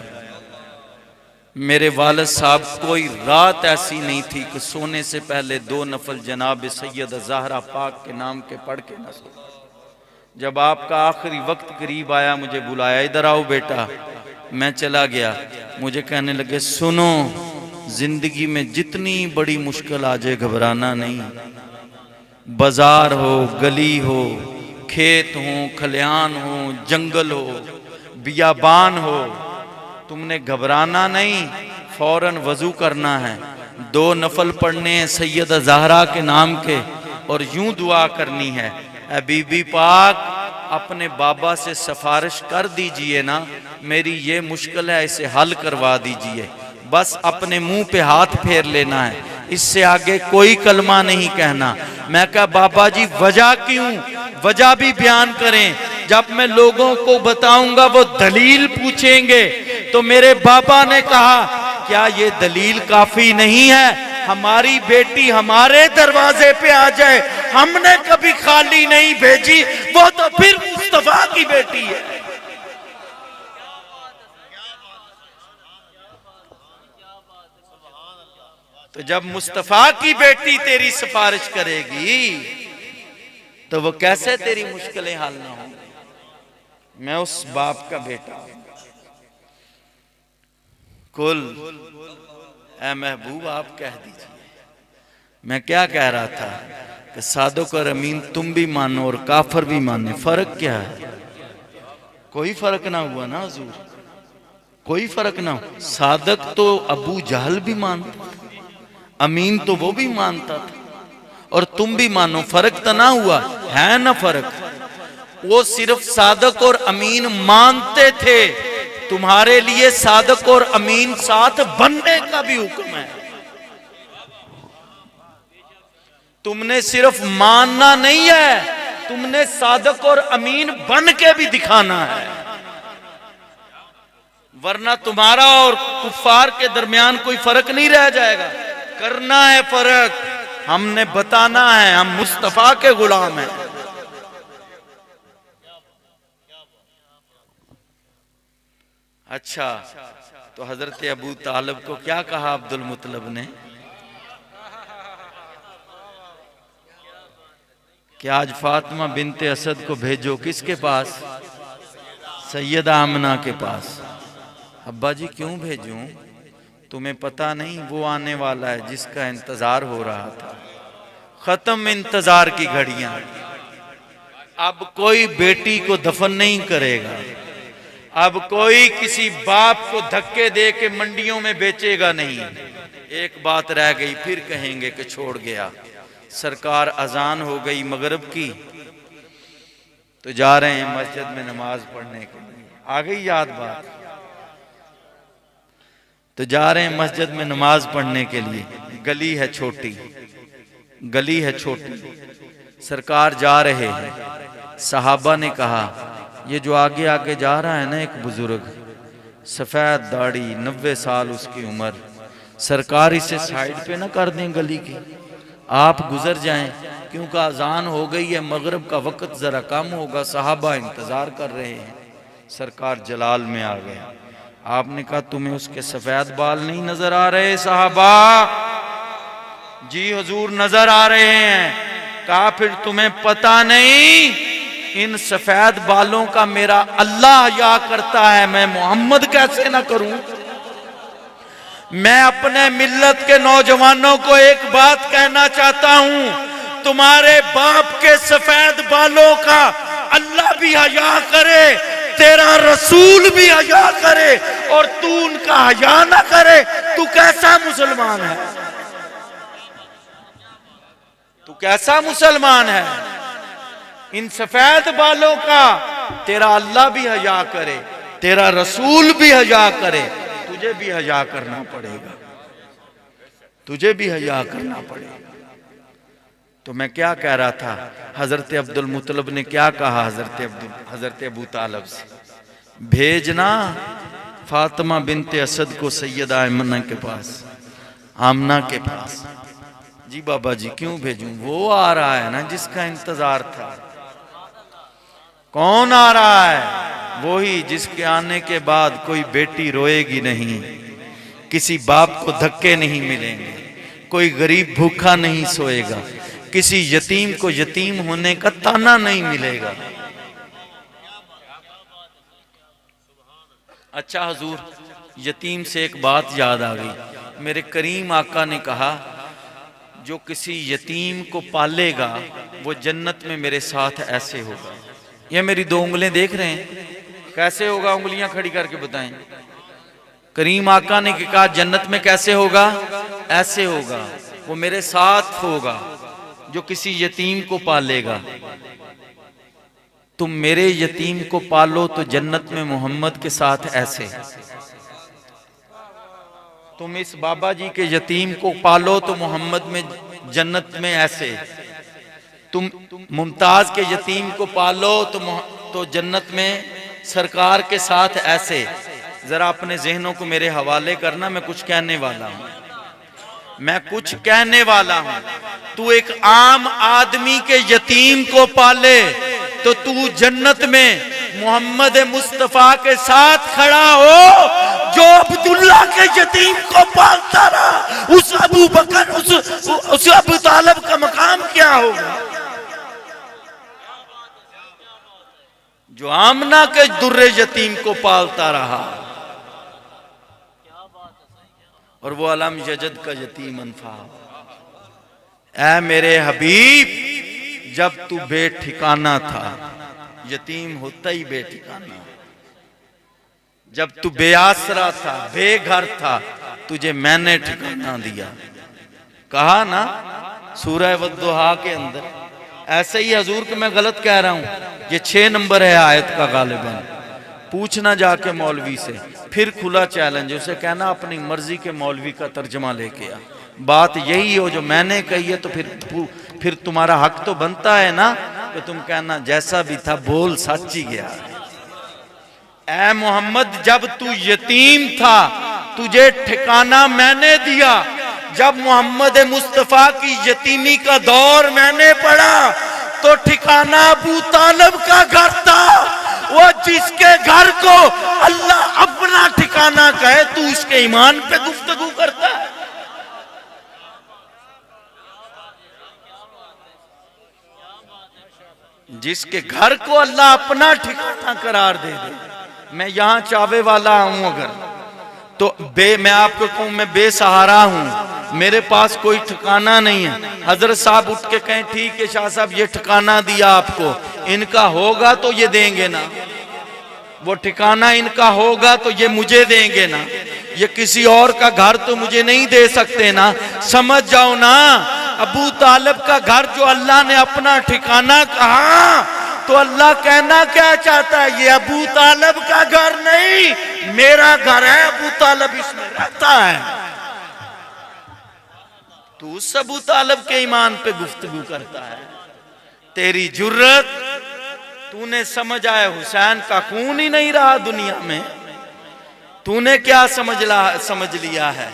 मेरे वालिद साहब कोई रात ऐसी नहीं थी कि सोने से पहले 2 नफल जनाब सैयद ज़हरा पाक के नाम के पढ़ के न सो। जब आपका आखिरी वक्त करीब आया मुझे बुलाया, इधर आओ बेटा। मैं चला गया। मुझे कहने लगे सुनो, जिंदगी में जितनी बड़ी मुश्किल आ जाए घबराना नहीं। बाजार हो, गली हो, खेत हो, खलिहान हो, जंगल हो, बियाबान हो, तुमने घबराना नहीं, फौरन वजू करना है, 2 नफल पढ़ने हैं सैयद ज़हरा के नाम के, और यूं दुआ करनी है, ऐ बीबी पाक अपने बाबा से सिफारिश कर दीजिए ना, मेरी ये मुश्किल है इसे हल करवा दीजिए। बस अपने मुंह पे हाथ फेर लेना है, इससे आगे कोई कलमा नहीं कहना। मैं कहा बाबा जी वजह क्यों? वजह भी बयान करें। जब मैं लोगों को बताऊंगा वो दलील पूछेंगे। तो मेरे बाबा ने कहा क्या ये दलील काफी नहीं है? हमारी बेटी हमारे दरवाजे पे आ जाए, हमने कभी खाली नहीं भेजी, वो तो फिर मुस्तफा की बेटी है। तो जब मुस्तफा की बेटी तेरी सिफारिश करेगी तो वो कैसे तेरी मुश्किलें हल ना होंगी? मैं उस बाप का बेटा हूं। कुल ऐ महबूब आप कह दीजिए। मैं क्या कह रहा था कि सादिक और अमीन तुम भी मानो और काफिर भी माने, फर्क क्या है? कोई फर्क ना हुआ ना हुजूर, कोई फर्क ना हो। सादिक तो अबू जहल भी मानता, अमीन तो वो भी मानता था, और तुम भी मानो, फर्क तो ना हुआ है ना फर्क? वो सिर्फ सादिक और अमीन मानते थे, तुम्हारे लिए सादिक और अमीन साथ बनने का भी हुक्म है। तुमने सिर्फ मानना नहीं है, तुमने सादिक और अमीन बन के भी दिखाना है, वरना तुम्हारा और कुफार के दरमियान कोई फर्क नहीं रह जाएगा। करना है फर्क, हमने बताना है हम मुस्तफा के गुलाम हैं। अच्छा, तो हजरत अबू तालिब को क्या कहा अब्दुल मुत्तलिब ने? कि आज फातिमा बिनते असद को भेजो किसके पास? सैयदा आमना के पास। अब्बा जी क्यों भेजूं? तुम्हें पता नहीं वो आने वाला है जिसका इंतजार हो रहा था। खत्म इंतजार की घड़ियां। अब कोई बेटी को दफन नहीं करेगा। अब कोई किसी बाप को धक्के दे के मंडियों में बेचेगा नहीं। एक बात रह गई, फिर कहेंगे कि छोड़ गया। सरकार अजान हो गई मगरिब की, तो जा रहे हैं मस्जिद में नमाज पढ़ने के लिए। आ गई याद बात? तो जा रहे हैं मस्जिद में नमाज पढ़ने के लिए। गली है छोटी, गली है छोटी, सरकार जा रहे हैं। सहाबा ने कहा, ये जो आगे आगे जा रहा है ना एक बुजुर्ग, सफेद दाढ़ी, 90 साल उसकी उम्र, सरकार इसे साइड पे ना कर दें गली की, आप गुजर जाएं, क्योंकि अजान हो गई है, मगरिब का वक्त जरा कम होगा, सहाबा इंतजार कर रहे हैं। सरकार जलाल में आ गए। आपने कहा, तुम्हें उसके सफेद बाल नहीं नजर आ रहे सहाबा? जी हुजूर नजर आ रहे हैं। कहा, फिर तुम्हें पता नहीं इन सफेद बालों का मेरा अल्लाह हया करता है, मैं मोहम्मद कैसे ना करूं? मैं अपने मिल्लत के नौजवानों को एक बात कहना चाहता हूं, तुम्हारे बाप के सफेद बालों का अल्लाह भी हया करे, तेरा रसूल भी हया करे, और तू उनका हया ना करे, तू कैसा मुसलमान है? तू कैसा मुसलमान है? इन सफेद बालों का तेरा अल्लाह भी हया करे, तेरा रसूल भी हया करे, तुझे भी हया करना पड़ेगा, तुझे भी हया करना पड़ेगा। तो मैं क्या कह रहा था, हजरत अब्दुल मुत्तलिब ने क्या कहा हजरत अबू तालिब से, भेजना फातिमा बिनते असद को सैयदा आमना के पास, आमना के पास। जी बाबा जी क्यों भेजूं? वो आ रहा है ना जिसका इंतजार था। कौन आ रहा है? वही जिसके आने के बाद कोई बेटी रोएगी नहीं, किसी बाप को धक्के नहीं मिलेंगे, कोई गरीब भूखा नहीं सोएगा, किसी यतीम को यतीम होने का ताना नहीं मिलेगा। अच्छा हुजूर, यतीम से एक बात याद आ गई। मेरे करीम आका ने कहा, जो किसी यतीम को पालेगा वो जन्नत में मेरे साथ ऐसे होगा। ये मेरी 2 उंगलियां देख रहे हैं, कैसे होगा? उंगलियां खड़ी करके बताएं। करीम आका ने कहा, जन्नत में कैसे होगा? ऐसे होगा, वो मेरे साथ होगा। जो किसी यतीम को पालेगा, तुम मेरे यतीम को पालो तो जन्नत में मोहम्मद के साथ ऐसे, तुम इस बाबा जी के यतीम को पालो तो मोहम्मद में जन्नत में ऐसे, तुम मुमताज के यतीम को पालो तो जन्नत में सरकार के साथ ऐसे। जरा अपने जहनों को मेरे हवाले करना, मैं कुछ कहने वाला हूं, मैं कुछ कहने वाला हूं। तू एक आम आदमी के यतीम को पाले तो तू जन्नत में मोहम्मद मुस्तफा के साथ खड़ा हो। जो अब्दुल्ला के यतीम को पालता रहा, उस अबू बकर, उस अबू तालिब का मकाम क्या होगा? जो आमना के दुर्रे यतीम को पालता रहा, और वो अलम यजद का यतीम अनफा। ऐ मेरे हबीब, जब तू बेठिकाना था, यतीम होता ही बेठिकाना। जब तू बेआसरा था, बेघर था, तुझे मैंने ठिकाना दिया। कहा ना सूरह वद्दुहा के अंदर। ऐसे ही हजूर के, मैं गलत कह रहा हूं, ये 6 नंबर है आयत का गालिबन। पूछना जाके मौलवी से, फिर खुला चैलेंज, उसे कहना अपनी मर्जी के मौलवी का तर्जमा लेके आ। बात यही हो जो मैंने कही है, तो फिर तुम्हारा हक तो बनता है ना, तो तुम कहना जैसा भी था बोल सच ही गया। ऐ मोहम्मद, जब तू यतीम था तुझे ठिकाना मैंने दिया। जब मोहम्मद मुस्तफा की यतीमी का दौर मैंने पढ़ा तो ठिकाना अबू तालिब का घर था। वो जिसके घर को अल्लाह अपना ठिकाना कहे, तू उसके ईमान पे गुफ्तगू करता है। जिसके घर को अल्लाह अपना ठिकाना करार दे दे। मैं यहां चावे वाला हूं, अगर तो मैं आपको कहूं मैं बेसहारा हूं, मेरे पास कोई ठिकाना नहीं है। हजरत साहब उठ के कहें ठीक है शाह साहब ये ठिकाना दिया आपको, इनका होगा तो ये देंगे ना, वो ठिकाना इनका होगा तो ये मुझे देंगे ना, ये किसी और का घर तो मुझे नहीं दे सकते ना। समझ जाओ ना, अबू तालिब का घर जो अल्लाह ने अपना ठिकाना कहा, तो अल्लाह कहना क्या चाहता है, ये अबू तालिब का घर नहीं मेरा घर है, अबू तालिब इसमें रहता है। तू उस अबू तालिब के ईमान पे गुफ्तगू करता है, तेरी जुर्रत, तूने समझ आया हुसैन का खून ही नहीं रहा दुनिया में, तूने क्या समझ लिया है,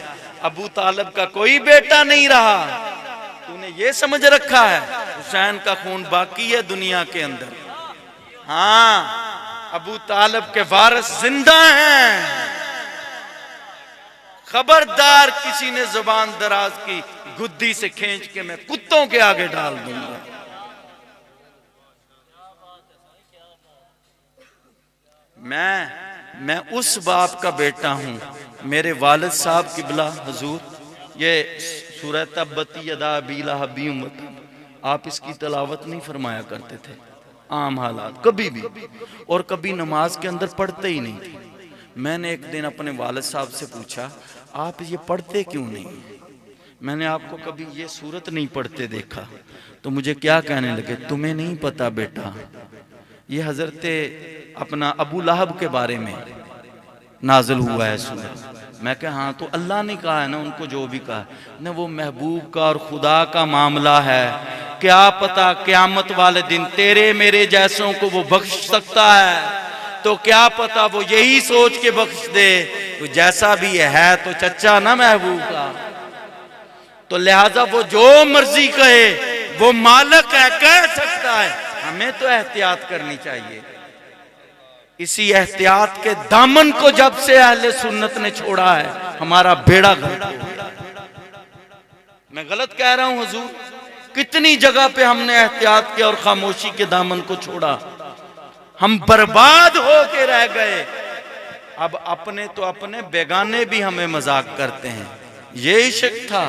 अबू तालिब का कोई बेटा नहीं रहा, तूने ये समझ रखा है हुसैन का खून बाकी है दुनिया के अंदर। हाँ, अबू तालिब के वारिस जिंदा हैं, खबरदार किसी ने जुबान दराज की गुद्दी से खींच के मैं कुत्तों के आगे डाल दूंगा। मैं उस बाप का बेटा हूं, मेरे वालिद साहब किबला हुजूर, ये सूरह तब्बती यदा अबी लहब उम्मत, आप इसकी तलावत नहीं फरमाया करते थे आम हालात कभी भी, और कभी नमाज के अंदर पढ़ते ही नहीं थे। मैंने एक दिन अपने वालिद साहब से पूछा आप ये पढ़ते क्यों नहीं, मैंने आपको कभी ये सूरत नहीं पढ़ते देखा, तो मुझे क्या कहने लगे, तुम्हें नहीं पता बेटा, ये हजरत अपना अबू लहब के बारे में नाजिल हुआ है सूरत। मैं कहा हाँ, तो अल्लाह ने कहा है ना उनको जो भी कहा ना, वो महबूब का और खुदा का मामला है, क्या पता क़यामत वाले दिन तेरे मेरे जैसों को वो बख्श सकता है, तो क्या पता वो यही सोच के बख्श दे, तो जैसा भी है तो चचा ना महबूब का, तो लिहाजा वो जो मर्जी कहे, वो मालिक है, कह सकता है, हमें तो एहतियात करनी चाहिए। इसी एहतियात के दामन को जब से अहले सुन्नत ने छोड़ा है, हमारा बेड़ा गर्क हो गया। मैं गलत कह रहा हूं हुजूर, कितनी जगह पे हमने एहतियात किया और खामोशी के दामन को छोड़ा, हम बर्बाद होके रह गए। अब अपने तो अपने बेगाने भी हमें मजाक करते हैं। ये इश्क था,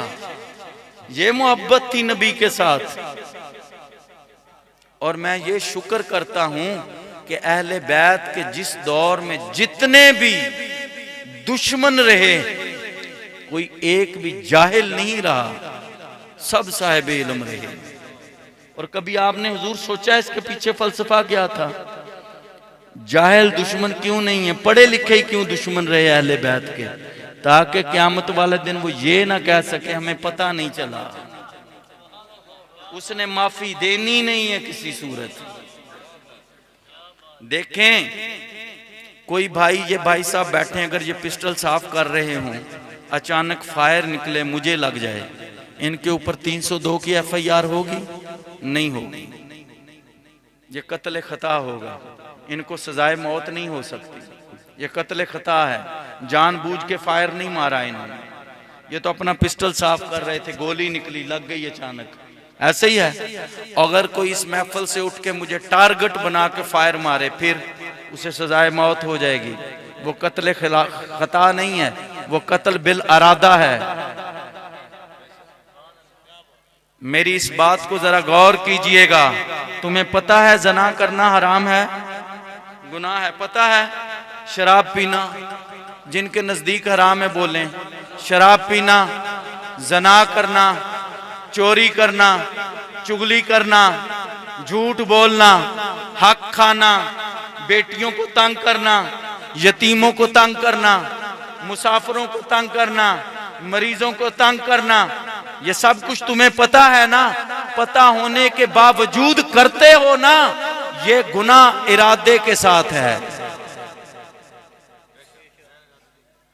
ये मोहब्बत थी नबी के साथ। और मैं ये शुक्र करता हूं कि अहले बैत के जिस दौर में जितने भी दुश्मन रहे, कोई एक भी जाहिल नहीं रहा, सब साहिब इल्म रहे। और कभी आपने हुजूर सोचा इसके पीछे फलसफा क्या था? जाहिल दुश्मन क्यों नहीं है, पढ़े लिखे ही क्यों दुश्मन रहे अहले बैत के, ताकि क़यामत वाले दिन वो ये ना कह सके हमें पता नहीं चला। उसने माफी देनी नहीं है किसी सूरत। देखें कोई भाई, ये भाई साहब बैठे, अगर ये पिस्टल साफ कर रहे हों, अचानक फायर निकले, मुझे लग जाए, इनके ऊपर 302 की FIR होगी? नहीं होगी, ये कत्ल खता होगा, इनको सजाए मौत नहीं हो सकती, ये कत्ल खता है, जानबूझ के फायर नहीं मारा इन्होंने, ये तो अपना पिस्टल साफ कर रहे थे, गोली निकली, लग गई अचानक। ऐसे ही है, अगर कोई इस महफिल से उठ के मुझे टारगेट बना के फायर मारे, फिर उसे सजाए मौत हो जाएगी। वो कत्ल खता नहीं है, वो कत्ल बिल अरादा है। मेरी इस बात को जरा गौर कीजिएगा। तुम्हें पता है जना करना हराम है, गुनाह है, पता है? शराब पीना जिनके नजदीक हराम है बोलें, शराब पीना, जना करना, चोरी करना, चुगली करना, झूठ बोलना, हक खाना, बेटियों को तंग करना, यतीमों को तंग करना, मुसाफिरों को तंग करना, मरीजों को तंग करना, ये सब कुछ तुम्हें पता है ना? पता होने के बावजूद करते हो ना, ये गुनाह इरादे के साथ है।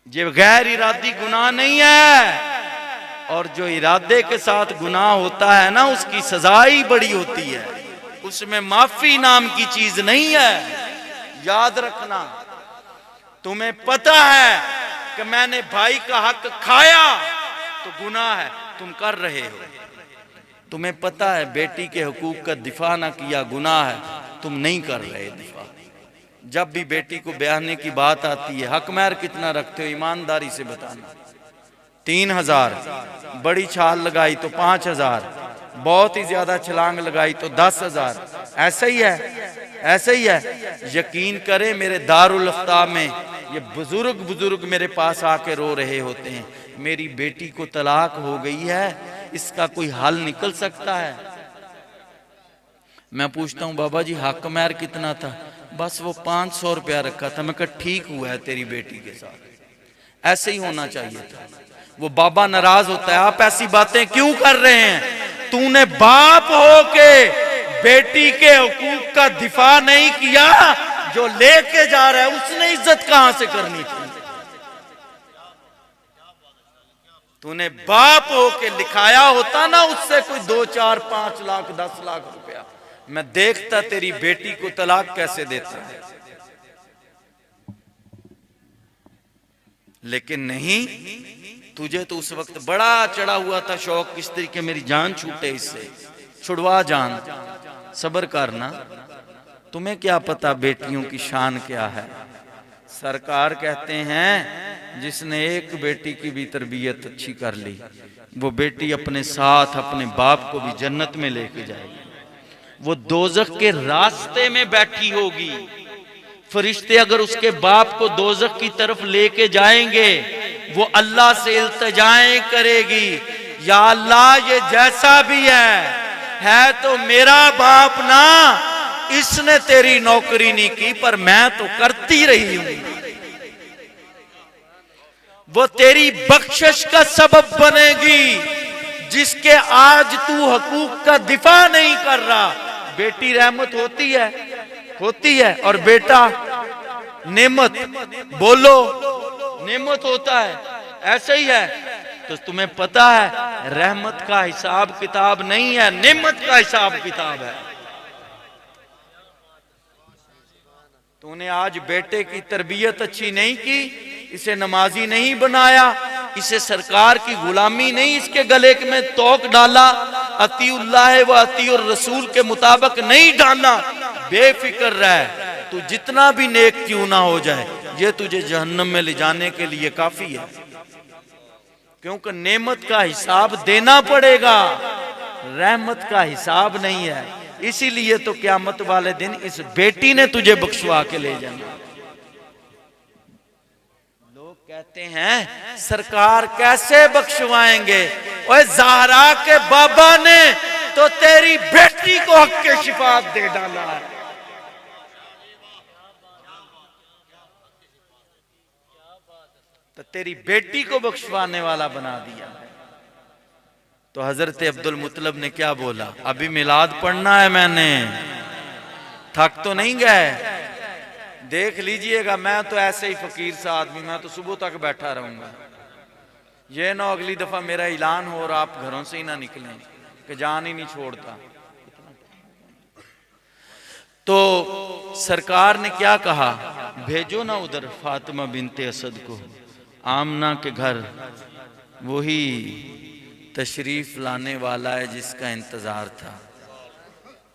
ये गैर इरादी गुनाह नहीं है। और जो इरादे के साथ गुनाह होता है ना, उसकी सजा ही बड़ी होती है, उसमें माफी नाम की चीज नहीं है। याद रखना, तुम्हें पता है कि मैंने भाई का हक खाया तो गुनाह है, तुम कर रहे हो। तुम्हें पता है बेटी के हुकूक का दिफा ना किया गुनाह है, तुम नहीं कर रहे दिफा। जब भी बेटी को ब्याहने की बात आती है, हक महर कितना रखते हो, ईमानदारी से बताना। 3000, बड़ी छाल लगाई तो 5000, बहुत ही ज्यादा छलांग लगाई तो 10,000। ऐसा ही है, ऐसा ही है। यकीन करें, मेरे दारुल अफ्ताब में ये बुजुर्ग मेरे पास आके रो रहे होते हैं, मेरी बेटी को तलाक हो गई है, इसका कोई हल निकल सकता है? मैं पूछता हूँ, बाबा जी हक महर कितना था? बस वो 500 रुपया रखा था। मैं कहा ठीक हुआ है तेरी बेटी के साथ, ऐसे ही होना चाहिए था। वो बाबा नाराज होता है, आप ऐसी बातें क्यों कर रहे हैं? तूने बाप हो के बेटी के हुकूक का दिफा नहीं किया, जो लेके जा रहा है उसने इज्जत कहां से करनी थी? तूने बाप हो के लिखाया होता ना उससे कोई 2, 4, 5 लाख 10 लाख रुपया, मैं देखता तेरी बेटी को तलाक कैसे देता है। लेकिन नहीं, तुझे तो उस वक्त बड़ा चढ़ा हुआ था शौक, किस तरीके मेरी जान छूटे इससे, छुड़वा जान। सब्र करना, तुम्हें क्या पता बेटियों की शान क्या है। सरकार कहते हैं जिसने एक बेटी की भी तरबियत अच्छी कर ली, वो बेटी अपने साथ अपने बाप को भी जन्नत में लेके जाएगी। वो दोजख के रास्ते में बैठी होगी, फरिश्ते अगर उसके बाप को दोजख की तरफ लेके जाएंगे, वो अल्लाह से इल्तिजाएं करेगी, या अल्लाह ये जैसा भी है तो मेरा बाप ना, इसने तेरी नौकरी नहीं की पर मैं तो करती रही हूं। वो तेरी बख्शिश का सबब बनेगी जिसके आज तू हकूक का दिफा नहीं कर रहा। बेटी रहमत होती है और बेटा नेमत, बोलो नेमत होता है, ऐसा ही है। तो तुम्हें पता है रहमत का हिसाब किताब नहीं है, नेमत का हिसाब किताब है। तूने आज बेटे की तरबियत अच्छी नहीं की, इसे नमाजी नहीं बनाया, इसे सरकार की गुलामी नहीं इसके गले में तोक डाला, अतीउल्लाह व अतीउर रसूल के मुताबिक नहीं डाला, बेफिक्र रह, तू जितना भी नेक क्यों ना हो जाए, ये तुझे जहन्नम में ले जाने के लिए काफी है। क्योंकि नेमत का हिसाब देना पड़ेगा, रहमत का हिसाब नहीं है। इसीलिए तो क़यामत वाले दिन इस बेटी ने तुझे बख्शवा के ले जाना। लोग कहते हैं सरकार कैसे बख्शवाएंगे? ओए ज़हरा के बाबा ने तो तेरी बेटी को हक के शिफात दे डाला है। तो तेरी बेटी को बख्शवाने वाला बना दिया। तो हजरत अब्दुल मुत्तलब ने क्या बोला? अभी मिलाद पढ़ना है मैंने, थक तो नहीं गए? देख लीजिएगा, मैं तो ऐसे ही फकीर सा आदमी, मैं तो सुबह तक बैठा रहूंगा। ये ना अगली दफा मेरा ऐलान हो और आप घरों से ही ना निकलें कि जान ही नहीं छोड़ता। तो सरकार ने क्या कहा? भेजो ना उधर फातिमा बिनते असद को, आमना के घर वही तशरीफ लाने वाला है जिसका इंतजार था।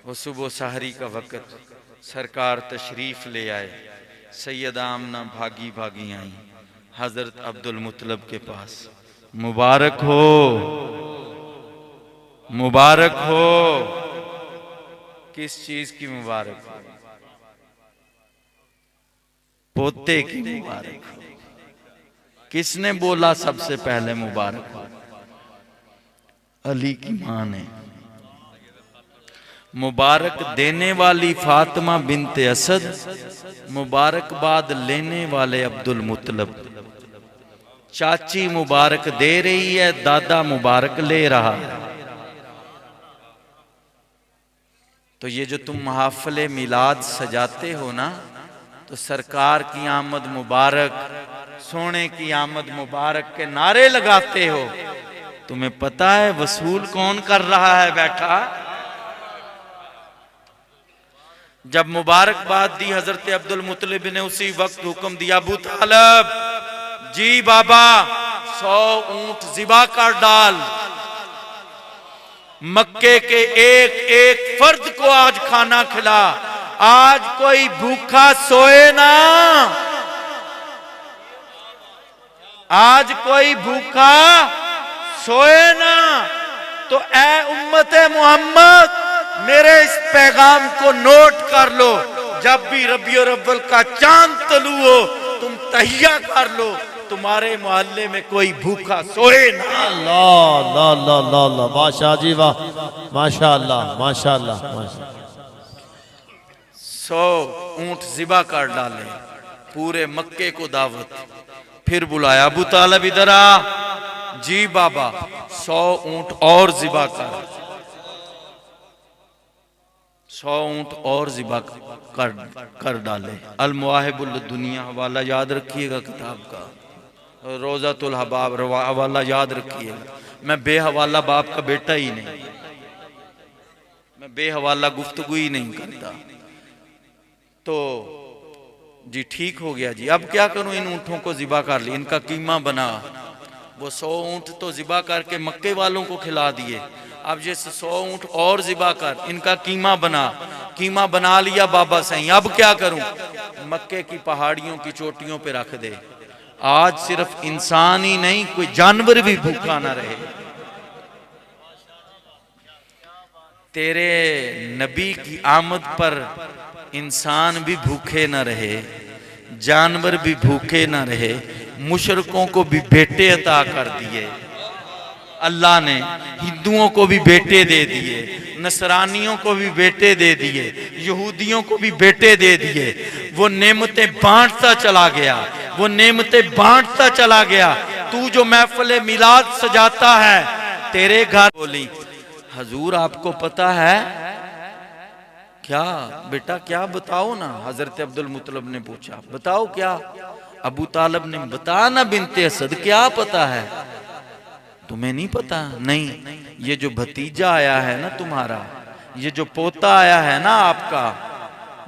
वो सुबह सहरी का वक़्त सरकार तशरीफ ले आए, सैयदा आमना भागी भागी आई हजरत अब्दुल मुत्तलब के पास। मुबारक हो, मुबारक हो। किस चीज की मुबारक हो? पोते की मुबारक हो। किसने बोला सबसे पहले मुबारक हो? अली की मां ने। मुबारक देने वाली फातिमा बिनते असद, मुबारकबाद लेने वाले अब्दुल मुत्तलब। चाची मुबारक दे रही है, दादा मुबारक ले रहा है। तो ये जो तुम महफिल मिलाद सजाते हो ना, तो सरकार की आमद मुबारक, सोने की आमद मुबारक के नारे लगाते हो। तुम्हें पता है वसूल कौन कर रहा है बैठा? जब मुबारकबाद दी हजरत अब्दुल मुत्तलिब ने, उसी वक्त हुक्म दिया, अबू तालिब जी बाबा 100 ऊंट ज़िबा कर डाल, मक्के के एक एक फर्द को आज खाना खिला, आज कोई भूखा सोए ना, आज कोई भूखा सोए ना। तो ए उम्मते मोहम्मद, मेरे इस पैगाम को नोट कर लो। जब भी रबीउल अव्वल का चांद तलू हो, तुम तहिया कर लो, तुम्हारे मोहल्ले में कोई भूखा सोए ना। अल्लाह अल्लाह अल्लाह अल्लाह अल्लाह, माशा जी वाह, माशाअल्लाह माशाअल्लाह माशा। 100 ऊंट जिबा कर डाले, पूरे मक्के को दावत। फिर बुलाया, अबू तालिब इधर आ। जी बाबा, 100 ऊंट और जिबा कर डाले। अल मुवाहिबुल दुनिया हवाला याद रखिएगा किताब का, रोज़ातुल हबाब हवाला याद रखिएगा। मैं बेहवाला बाप का बेटा ही नहीं, मैं बेहवाला गुफ्तगू ही नहीं करता। तो जी ठीक हो गया जी, अब क्या करूं, इन ऊँटों को ज़िबा कर ली, इनका कीमा बना। वो 100 ऊँट तो ज़िबा करके मक्के वालों को खिला दिए। अब ये 100 ऊँट और ज़िबा कर, इनका कीमा बना लिया बाबा सही। अब क्या करूं, मक्के की पहाड़ियों की चोटियों पे रख दे। आज सिर्फ इंसान ही नहीं, कोई जानवर भी भूखा ना रहे। तेरे नबी की आमद पर इंसान भी भूखे न रहे, जानवर भी भूखे न रहे। मुशरिकों को भी बेटे अता कर दिए अल्लाह ने, हिंदुओं को भी बेटे दे दिए, नसरानियों को भी बेटे दे दिए, यहूदियों को भी बेटे दे दिए। वो नेमतें बांटता चला गया, वो नेमतें बांटता चला गया। तू जो महफिल मिलाद सजाता है, तेरे घर बोली हजूर आपको पता है क्या? बेटा क्या बताओ ना। हजरत अब्दुल मुत्तलिब ने पूछा, बताओ क्या? अबू तालिब ने, बता ना बिनते असद, क्या पता है? तुम्हें नहीं पता? नहीं, ये जो भतीजा आया है ना तुम्हारा, ये जो पोता आया है ना आपका,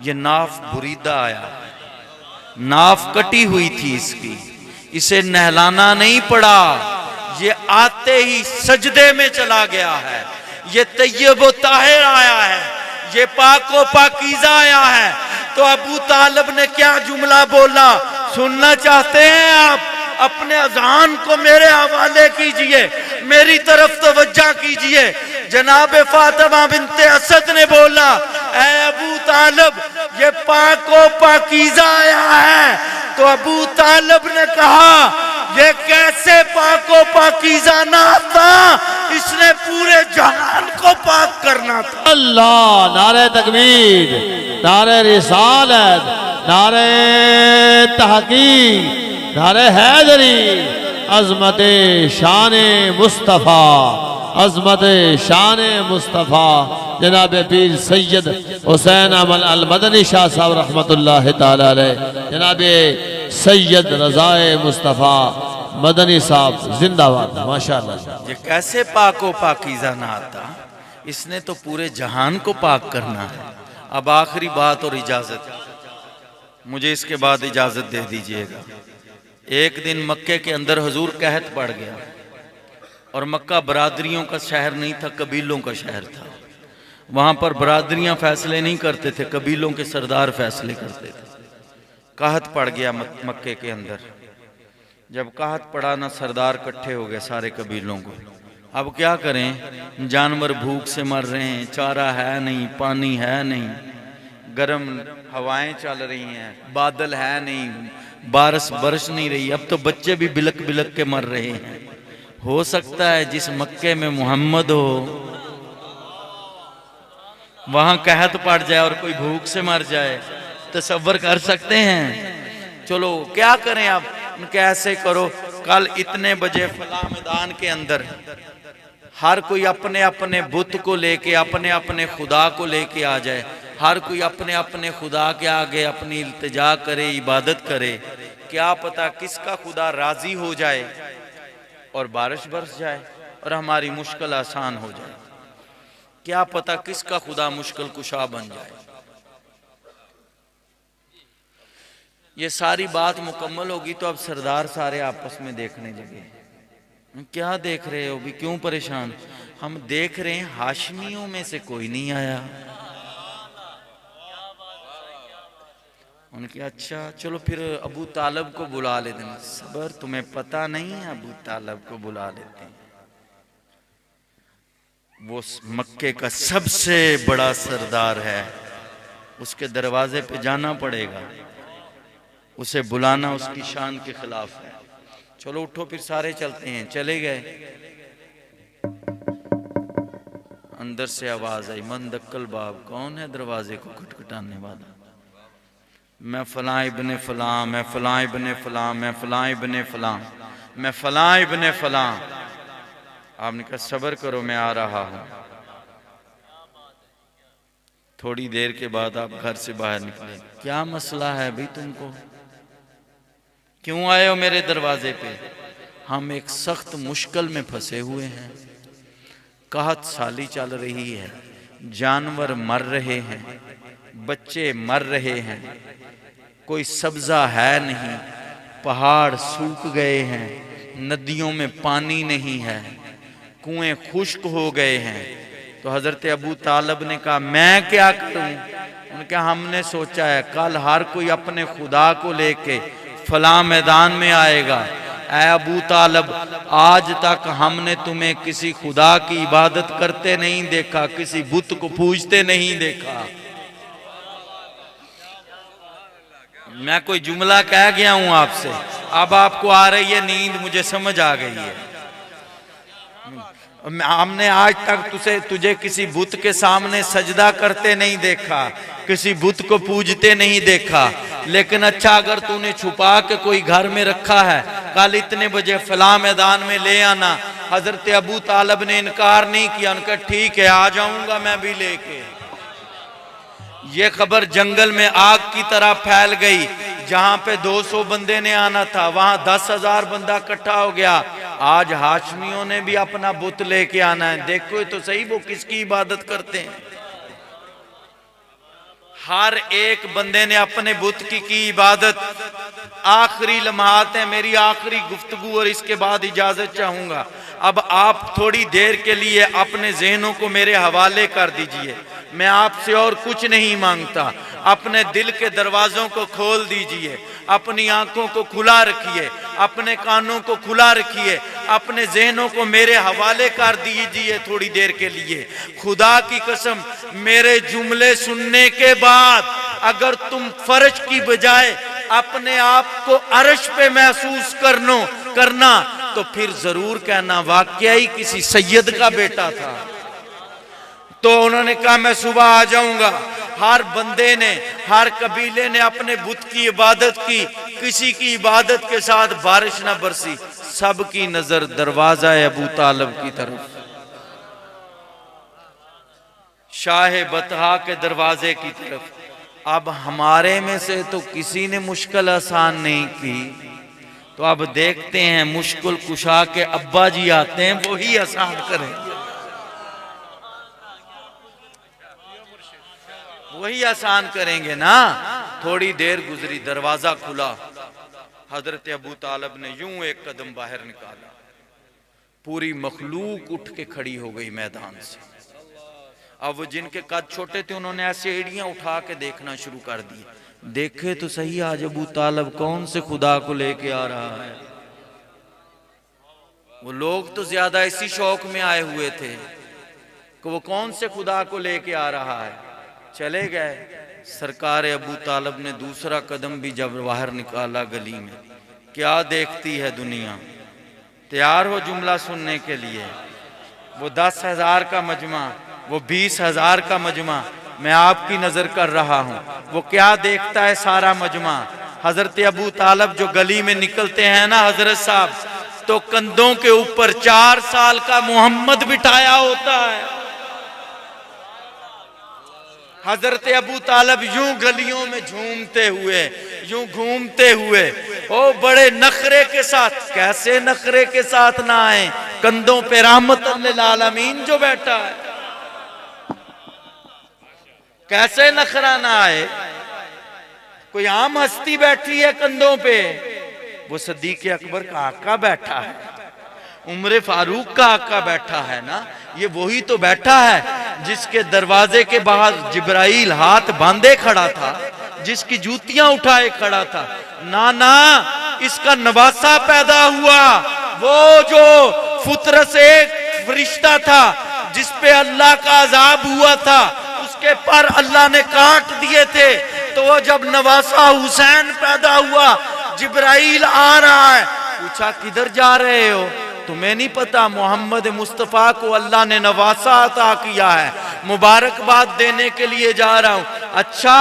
ये नाफ बुरीदा आया, नाफ कटी हुई थी इसकी, इसे नहलाना नहीं पड़ा, ये आते ही सजदे में चला गया है। ये तय्यब व ताहिर आया है, ये पाको पाकीज़ा आया है। तो अबू तालिब ने क्या जुमला बोला, सुनना चाहते हैं आप? अपने अज़ान को मेरे हवाले कीजिए, मेरी तरफ तवज्जो कीजिए। जनाब फातिमा बिनते असद ने बोला, ऐ अबू तालिब, ये पाको पाकीज़ा आया है। तो अबू तालिब ने कहा, ये कैसे पाको पाकीज़ा ना था, इसने पूरे जहान को पाक करना था। अल्लाह, नारे तकबीर, नारे रिसालत, नारे तहकीक, नारे हैदरी। अज़मत शान मुस्तफ़ा, अज़मत शान मुस्तफ़ा जनाब पीर सैयद हुसैन अमल अल मदनी शाह साहब रहमतुल्लाह ताला अलैह, जनाब सैयद रज़ाए मुस्तफ़ा मदनी साहब जिंदाबाद, माशाअल्लाह। ये कैसे पाको पाकीज़ा ना आता, इसने तो पूरे जहान को पाक करना है। अब आखिरी बात और इजाजत, मुझे इसके बाद इजाजत दे दीजिएगा। एक दिन मक्के के अंदर हुजूर कहत पड़ गया, और मक्का बरादरियों का शहर नहीं था, कबीलों का शहर था। वहाँ पर बरादरियाँ फैसले नहीं करते थे, कबीलों के सरदार फैसले करते थे। कहत पड़ गया मक्के के अंदर। जब कहत पड़ा ना, सरदार इकट्ठे हो गए सारे कबीलों को। अब क्या करें, जानवर भूख से मर रहे हैं, चारा है नहीं, पानी है नहीं, गर्म हवाएं चल रही हैं, बादल है नहीं, बारिश बरस नहीं रही। अब तो बच्चे भी बिलक बिलक के मर रहे हैं। हो सकता है जिस मक्के में मोहम्मद हो, वहां कहत पड़ जाए और कोई भूख से मर जाए। तसव्वुर कर सकते हैं? चलो क्या करें अब, कैसे करो, कल इतने बजे फला मैदान के अंदर हर कोई अपने अपने बुत को लेके, अपने अपने खुदा को लेके आ जाए। हर कोई अपने अपने खुदा के आगे अपनी इल्तिजा करे, इबादत करे। क्या पता किसका खुदा राजी हो जाए और बारिश बरस जाए और हमारी मुश्किल आसान हो जाए। क्या पता किसका खुदा मुश्किल कुशा बन जाए। ये सारी बात मुकम्मल होगी तो अब सरदार सारे आपस में देखने लगे। क्या देख रहे हो भी, क्यों परेशान? हम देख रहे हैं हाशमियों में से कोई नहीं आया। उनकी अच्छा चलो फिर अबू तालब को बुला लेते हैं। सबर, तुम्हें पता नहीं है, अबू तालब को बुला लेते हैं। वो मक्के का सबसे बड़ा सरदार है, उसके दरवाजे पे जाना पड़ेगा, उसे बुलाना उसकी शान के खिलाफ है। चलो उठो फिर सारे चलते हैं। चले गए। अंदर से आवाज आई, मन दक्कल बाब, कौन है दरवाजे को खटखटाने वाला? मैं फलां इब्ने फलां, मैं फलां इब्ने फलां, मैं फलां इब्ने फलां, मैं फलां इब्ने फलां। आपने कहा सब्र करो, मैं आ रहा हूं। थोड़ी देर के बाद आप घर से बाहर निकले। क्या मसला है भाई तुमको, क्यों आए हो मेरे दरवाजे पे? हम एक सख्त मुश्किल में फंसे हुए हैं, कहत साली चल रही है, जानवर मर रहे हैं, बच्चे मर रहे हैं, कोई सब्जा है नहीं, पहाड़ सूख गए हैं, नदियों में पानी नहीं है, कुएं खुश्क हो गए हैं। तो हजरत अबू तालब ने कहा मैं क्या करूं? उनके हमने सोचा है कल हर कोई अपने खुदा को लेके फलां मैदान में आएगा। ऐ अबू तालब, आज तक हमने तुम्हें किसी खुदा की इबादत करते नहीं देखा, किसी बुत को पूजते नहीं देखा। मैं कोई जुमला कह गया हूं आपसे, अब आपको आ रही है नींद, मुझे समझ आ गई है। हमने आज तक तुझे किसी बुत के सामने सजदा करते नहीं देखा, किसी बुत को पूजते नहीं देखा, लेकिन अच्छा अगर तूने छुपा के कोई घर में रखा है, कल इतने बजे फलां मैदान में ले आना। हजरत अबू तालब ने इनकार नहीं किया, उनका ठीक है आ जाऊंगा मैं भी लेके। ये खबर जंगल में आग की तरह फैल गई। जहां पे 200 बंदे ने आना था वहां 10,000 बंदा इकट्ठा हो गया। आज हाशमियों ने भी अपना बुत लेके आना है। देखो तो सही वो किसकी इबादत करते हैं। हर एक बंदे ने अपने बुत की इबादत। आखिरी लम्हात है, मेरी आखिरी गुफ्तगू और इसके बाद इजाजत चाहूंगा। अब आप थोड़ी देर के लिए अपने जहनों को मेरे हवाले कर दीजिए। मैं आपसे और कुछ नहीं मांगता, अपने दिल के दरवाजों को खोल दीजिए, अपनी आंखों को खुला रखिए, अपने कानों को खुला रखिए, अपने जहनों को मेरे हवाले कर दीजिए थोड़ी देर के लिए। खुदा की कसम, मेरे जुमले सुनने के बाद अगर तुम फर्ज की बजाय अपने आप को अर्श पे महसूस करना तो फिर जरूर कहना वाकया ही किसी सैयद का बेटा था। तो उन्होंने कहा मैं सुबह आ जाऊंगा। हर बंदे ने, हर कबीले ने अपने बुत की इबादत की। किसी की इबादत के साथ बारिश ना बरसी, सबकी नजर दरवाजा अबू तालब की तरफ, शाह बतहा के दरवाजे की तरफ। अब हमारे में से तो किसी ने मुश्किल आसान नहीं की, तो अब देखते हैं मुश्किल कुशा के अब्बा जी आते हैं, वही आसान करेंगे, वही आसान करेंगे ना। थोड़ी देर गुजरी, दरवाजा खुला, हजरत अबू तालब ने यूं एक कदम बाहर निकाला, पूरी मखलूक उठ के खड़ी हो गई मैदान से। अब वो जिनके कद छोटे थे उन्होंने ऐसे एड़ियां उठा के देखना शुरू कर दी। देखे तो सही आज अबू तालब कौन से खुदा को लेके आ रहा है। वो लोग तो ज्यादा इसी शौक में आए हुए थे कि वो कौन से खुदा को लेके आ रहा है। चले गए। सरकार अबू तालब ने दूसरा कदम भी जब बाहर निकाला गली में, क्या देखती है दुनिया। तैयार हो जुमला सुनने के लिए। वो 10,000 का मजमा, वो 20,000 का मजमा, मैं आपकी नजर कर रहा हूं। वो क्या देखता है सारा मजमा। हजरत अबू तालब जो गली में निकलते हैं ना हजरत साहब, तो कंधों के ऊपर 4 साल का मोहम्मद बिठाया होता है। हजरत अबू तालब यूं गलियों में झूमते हुए, यूं घूमते हुए, ओ बड़े नखरे के साथ, कैसे नखरे के साथ ना आए, कंधों पे रहमतुल लिल आलमीन जो बैठा है, कैसे नखरा ना आए। कोई आम हस्ती बैठी है कंधों पे, वो सदीक अकबर का आका बैठा है, उमर फारूक का आका बैठा है ना। ये वही तो बैठा है जिसके दरवाजे के बाहर जिब्राइल हाथ बांधे खड़ा था, जिसकी जूतियां उठाए खड़ा था। ना ना, इसका नवासा पैदा हुआ, वो जो फुतरत से एक फरिश्ता था जिस पे अल्लाह का अजाब हुआ था, उसके पर अल्लाह ने काट दिए थे। तो वो जब नवासा हुसैन पैदा हुआ, जिब्राइल आ रहा है, पूछा किधर जा रहे हो? तुम्हें नहीं पता मोहम्मद मुस्तफ़ा को अल्लाह ने नवासा अता किया है, मुबारकबाद देने के लिए जा रहा हूं। अच्छा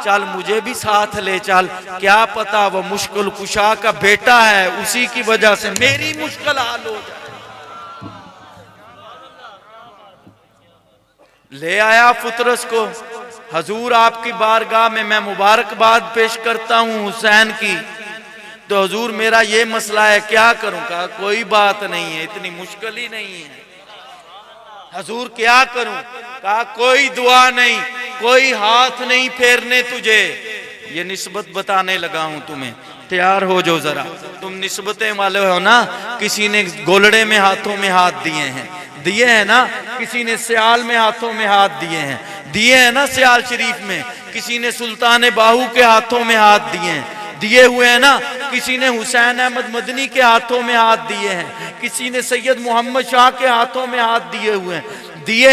चल मुझे भी साथ ले चल, क्या पता वो मुश्किल कुशा का बेटा है, उसी की वजह से मेरी मुश्किल हाल हो जाए। ले आया फुतरस को, हजूर आपकी बारगाह में मैं मुबारकबाद पेश करता हूं हुसैन की। तो हजूर मेरा ये मसला है, क्या करूं? कहा कोई बात नहीं है, इतनी मुश्किल ही नहीं है। हजूर क्या करूं? कहा कोई दुआ नहीं, कोई हाथ नहीं फेरने तुझे। ये निस्बत बताने लगा हूं तुम्हें, तैयार हो जो जरा। तुम निस्बतें वाले हो ना, किसी ने गोलड़े में हाथों में हाथ दिए हैं ना, किसी ने सियाल में हाथों में हाथ दिए हैं ना, सियाल शरीफ में किसी ने सुल्तान बाहू के हाथों में हाथ दिए हुए हैं ना, किसी ने हुसैन अहमद मदनी के हाथों में हाथ दिए हैं, किसी ने सैयद मोहम्मद शाह के हाथों में हाथ दिए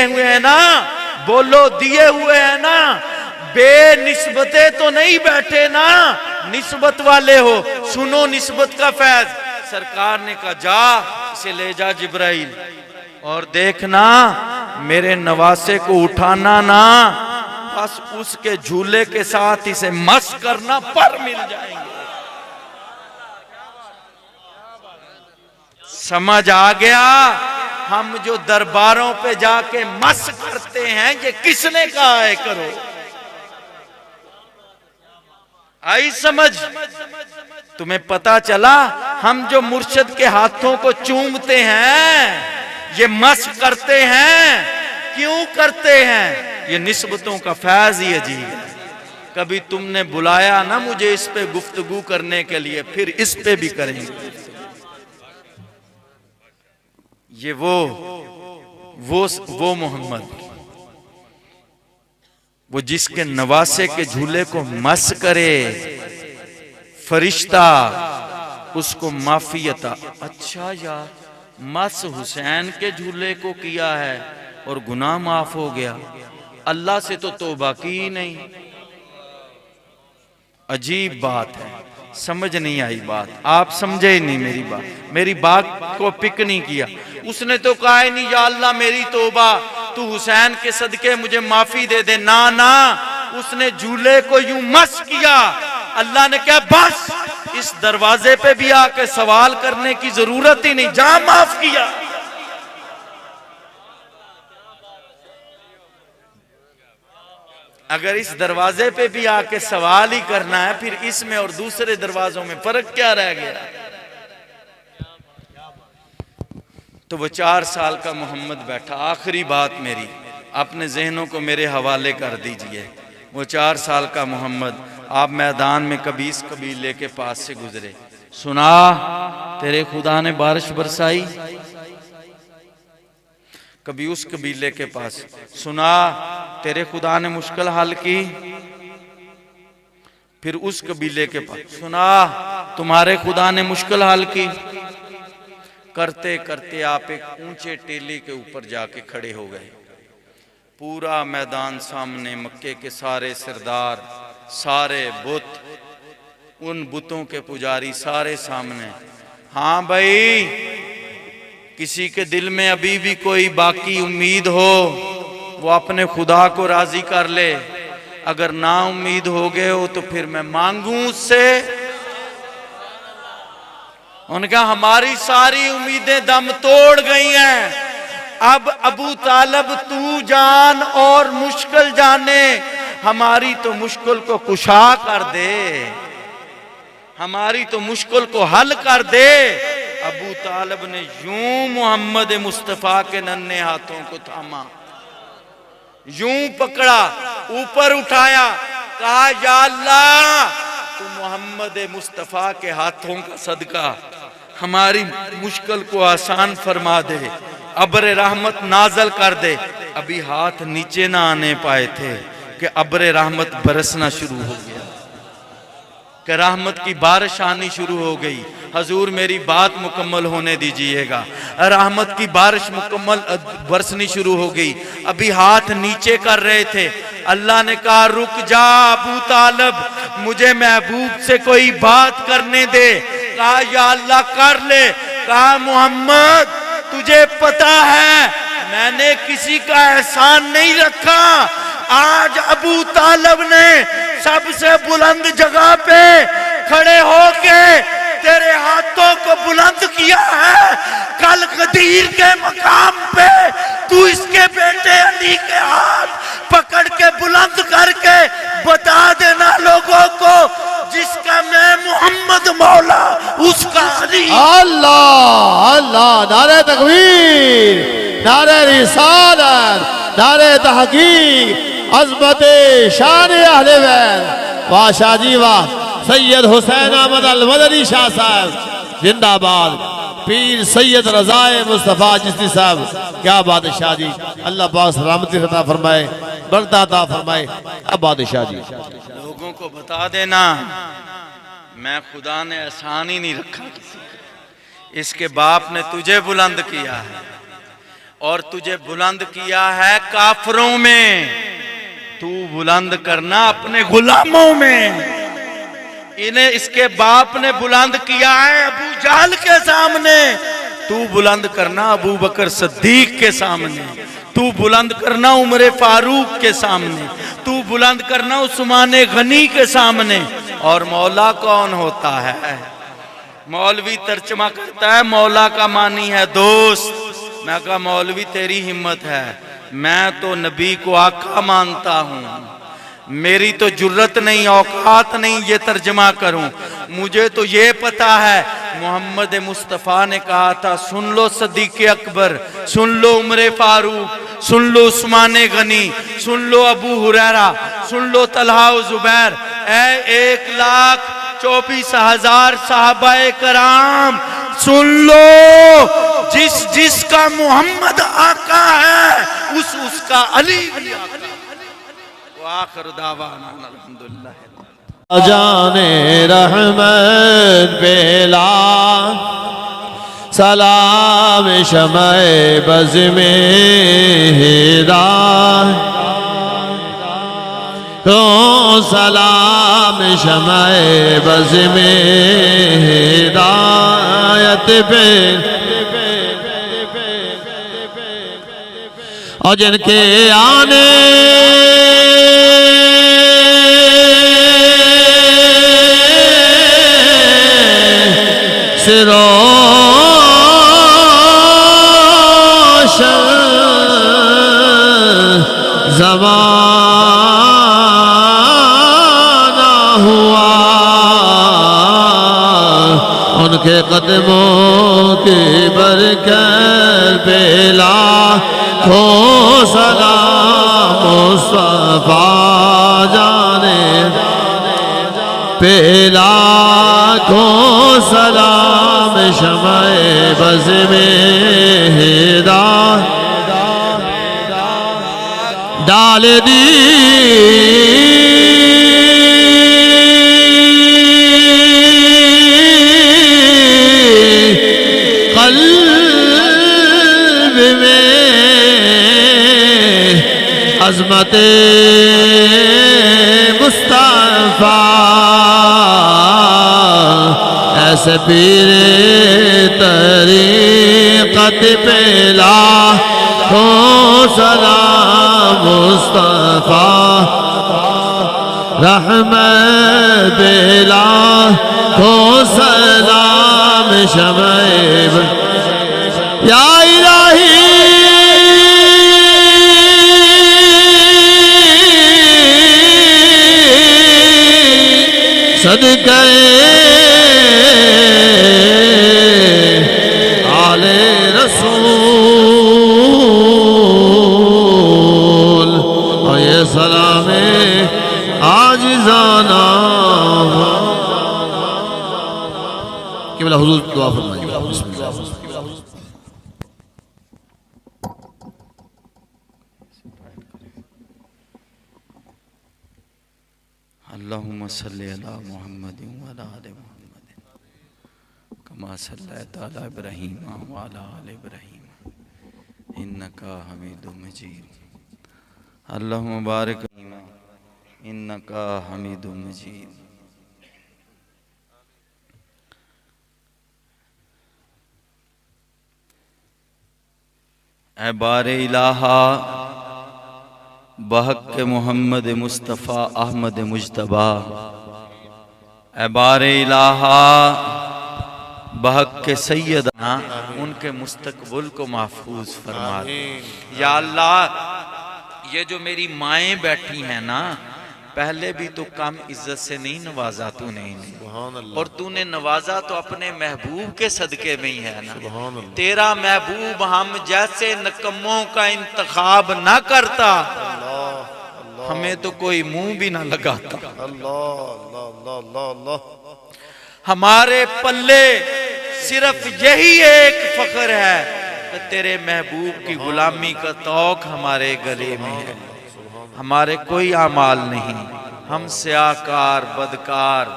हुए हैं ना, बोलो दिए हुए हैं ना। बेनिस्बते तो नहीं बैठे ना, निस्बत वाले हो, सुनो निस्बत का फैज। सरकार ने कहा जा इसे ले जा जिब्राइल, और देखना मेरे नवासे को उठाना ना, बस उसके झूले के साथ इसे मस करना, पर मिल जाएंगे। समझ आ गया? हम जो दरबारों पे जाके मस करते हैं, ये किसने कहा है करो? आई समझ? तुम्हें पता चला? हम जो मुर्शिद के हाथों को चूमते हैं, ये मस करते हैं, क्यों करते हैं? ये निस्बतों का फैज ही अजीब है। कभी तुमने बुलाया ना मुझे इस पे गुफ्तगू करने के लिए, फिर इस पे भी करेंगे। ये वो मोहम्मद, वो जिसके नवासे के झूले को मस करे फरिश्ता, उसको माफी अता। अच्छा यार, मस हुसैन के झूले को किया है और गुनाह माफ हो गया, अल्लाह से तो तौबा की ही नहीं। अजीब बात है, समझ नहीं आई बात, आप समझे ही नहीं मेरी बात को पिक नहीं किया। उसने तो कहा ही नहीं या अल्लाह मेरी तौबा, तू हुसैन के सदके मुझे माफी दे दे। ना ना, उसने झूले को यूं मस किया, अल्लाह ने क्या बस इस दरवाजे पे भी आके सवाल करने की जरूरत ही नहीं, जा माफ किया। अगर इस दरवाजे पे भी आके सवाल ही करना है, फिर इसमें और दूसरे दरवाजों में फर्क क्या रह गया? तो वो 4 साल का मोहम्मद बैठा। आखिरी बात मेरी, अपने जहनों को मेरे हवाले कर दीजिए। वो 4 साल का मोहम्मद, आप मैदान में कभी इस कबीले के पास से गुजरे, सुना तेरे खुदा ने बारिश बरसाई, कभी उस कबीले के पास सुना तेरे खुदा ने मुश्किल हल की, फिर उस कबीले के पास सुना तुम्हारे खुदा ने मुश्किल हल की। करते करते आप एक ऊंचे टीले के ऊपर जाके खड़े हो गए। पूरा मैदान सामने, मक्के के सारे सरदार, सारे बुत, उन बुतों के पुजारी सारे सामने। हाँ भाई, किसी के दिल में अभी भी कोई बाकी उम्मीद हो, वो अपने खुदा को राजी कर ले। अगर ना उम्मीद हो गए हो तो फिर मैं मांगूं उससे। उनका हमारी सारी उम्मीदें दम तोड़ गई हैं। अब अबू तालब तू जान और मुश्किल जाने, हमारी तो मुश्किल को कुशा कर दे, हमारी तो मुश्किल को हल कर दे। अबू तालब ने यूं मोहम्मद मुस्तफा के नन्हे हाथों को थामा, यूं पकड़ा, ऊपर उठाया, कहा या अल्लाह तू मोहम्मद मुस्तफा के हाथों का सदका हमारी मुश्किल को आसान फरमा दे, अब्र रहमत नाजल कर दे। अभी हाथ नीचे ना आने पाए थे कि अब्र रहमत बरसना शुरू हो गया, कि रहमत की बारिश आनी शुरू हो गई। हजूर मेरी बात मुकम्मल होने दीजिएगा। रहमत की बारिश मुकम्मल बरसनी शुरू हो गई। अभी हाथ नीचे कर रहे थे, अल्लाह ने कहा रुक जा अबू तालब, मुझे महबूब से कोई बात करने दे। कहा या अल्लाह कर ले। कहा मोहम्मद तुझे पता है मैंने किसी का एहसान नहीं रखा, आज अबू तालब ने सबसे बुलंद जगह पे खड़े होके तेरे हाथों को बुलंद किया है। कल गदीर के मकाम पे तू इसके बेटे अली के हाथ पकड़ के बुलंद करके बता देना लोगों को, जिसका मैं मोहम्मद मौला उसका अली। अल्लाह अल्लाह, नारे तकबीर, नारे रिसालत, नारे तहकीक, अज़मत शान अहले बैत। वाह शाह जी वाह। सैयद हुसैन अहमद अल मदनी शाह साहब जिंदाबाद। पीर सैयद रज़ाए मुस्तफ़ा चिश्ती साहब, क्या बादशाह जी। अल्लाह पाक सलामती अता फरमाए, बरकत अता फरमाए। अब बादशाह जी लोगों को बता देना मैं खुदा ने एहसान ही नहीं रखा किसी का। इसके बाप ने तुझे बुलंद किया है और तुझे बुलंद किया है काफरों में, तू बुलंद करना अपने गुलामों में। इन्हें इसके बाप ने बुलंद किया है अबू जाल के सामने, तू बुलंद करना अबू बकर सिद्दीक के सामने, तू बुलंद करना उमर फारूक के सामने, तू बुलंद करना उस्मान गनी के सामने। और मौला कौन होता है? मौलवी तर्जमा करता है मौला का मानी है दोस्त। मैं कहा मौलवी तेरी हिम्मत है, मैं तो नबी को आका मानता हूँ, मेरी तो जुर्रत नहीं औकात नहीं ये तर्जमा करूं। मुझे तो ये पता है मोहम्मद मुस्तफ़ा ने कहा था सुन लो सदीक अकबर, सुन लो उमर फारूक, सुन लो उस्मान गनी, सुन लो अबू हुरैरा, सुन लो तलहा जुबैर, 1,24,000 साहबाए कराम सुन लो। जिसका मोहम्मद आका है उसका अली भी आका। आखिर दावाना अल्हम्दुलिल्लाह। जाने रहमत बेला सलाम शमए बज़ में हिदायत, तो सलाम शमए बज़ में हिदायत पे और जिनके आने से रोशन ज़माना हुआ, उनके कदमों की बरकत पे लाखों सलाम मुस्तफ़ा जाने पे लाखों सलाम शमए बज़ में हिदायत डाल दी। कल्ब में अज़मत मुस्तफ़ा ऐसे पीरे तरीक़त पे लाखों सलाम मुस्तफ़ा रहमत पे लाखों सलाम शमए या इलाही सदक़े आले रसूल और ये सलामे आजिज़ाना केवल हुजूर दुआ फरमाइए। अल्लाहुम्मा सल्लि अला मुहम्मदिन व अला आलि मुहम्मदिन कमा सल्लैता अला इब्राहीम व अला आलि इब्राहीम इन्नका हमीदुम मजीद। अल्लाहुम्मा बारिक इन्नका हमीदुम मजीद। ऐ बारे इलाहा बहक मोहम्मद मुस्तफ़ा अहमद मुजतबा, ऐ बारे इलाहा बहक सैयदना उनके मुस्तकबिल को महफूज फरमा दे। या अल्लाह, ये जो मेरी माएँ बैठी हैं ना, पहले भी तो कम इज्जत से नहीं नवाजा तूने इन्हें, और तूने नवाजा तो अपने महबूब के सदके में ही है ना। तेरा महबूब हम जैसे नकम्मों का इंतखाब ना करता, हमें तो कोई मुंह भी ना लगाता। हमारे पल्ले सिर्फ यही एक फख्र है कि तेरे महबूब की गुलामी का तौक हमारे गले में है। हमारे कोई आमाल नहीं, हम स्याकार बदकार,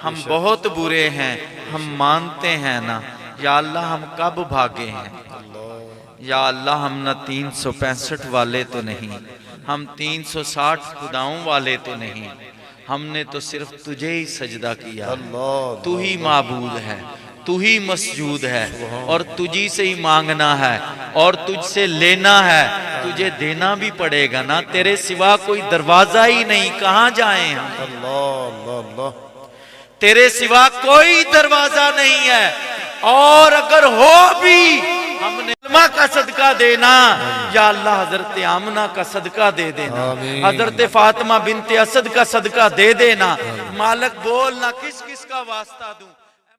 हम बहुत बुरे हैं, हम मानते हैं ना। या अल्लाह, हम कब भागे हैं। या अल्लाह, हम ना 365 वाले तो नहीं, हम 360 खुदाओं वाले तो नहीं, हमने तो सिर्फ तुझे ही सजदा किया। तू ही माबूद है, तू ही मसजूद है, और तुझी से ही मांगना है और तुझसे लेना है। तुझे देना भी पड़ेगा ना, तेरे सिवा कोई दरवाजा ही नहीं, कहाँ जाएं हम। तेरे सिवा कोई दरवाजा नहीं है, और अगर हो भी हमने इल्मा का सदका देना। या अल्लाह, हजरत आमना का सदका दे देना, हजरत फातिमा बिनते असद का सदका दे देना। मालिक बोल ना किस किस का वास्ता दूं।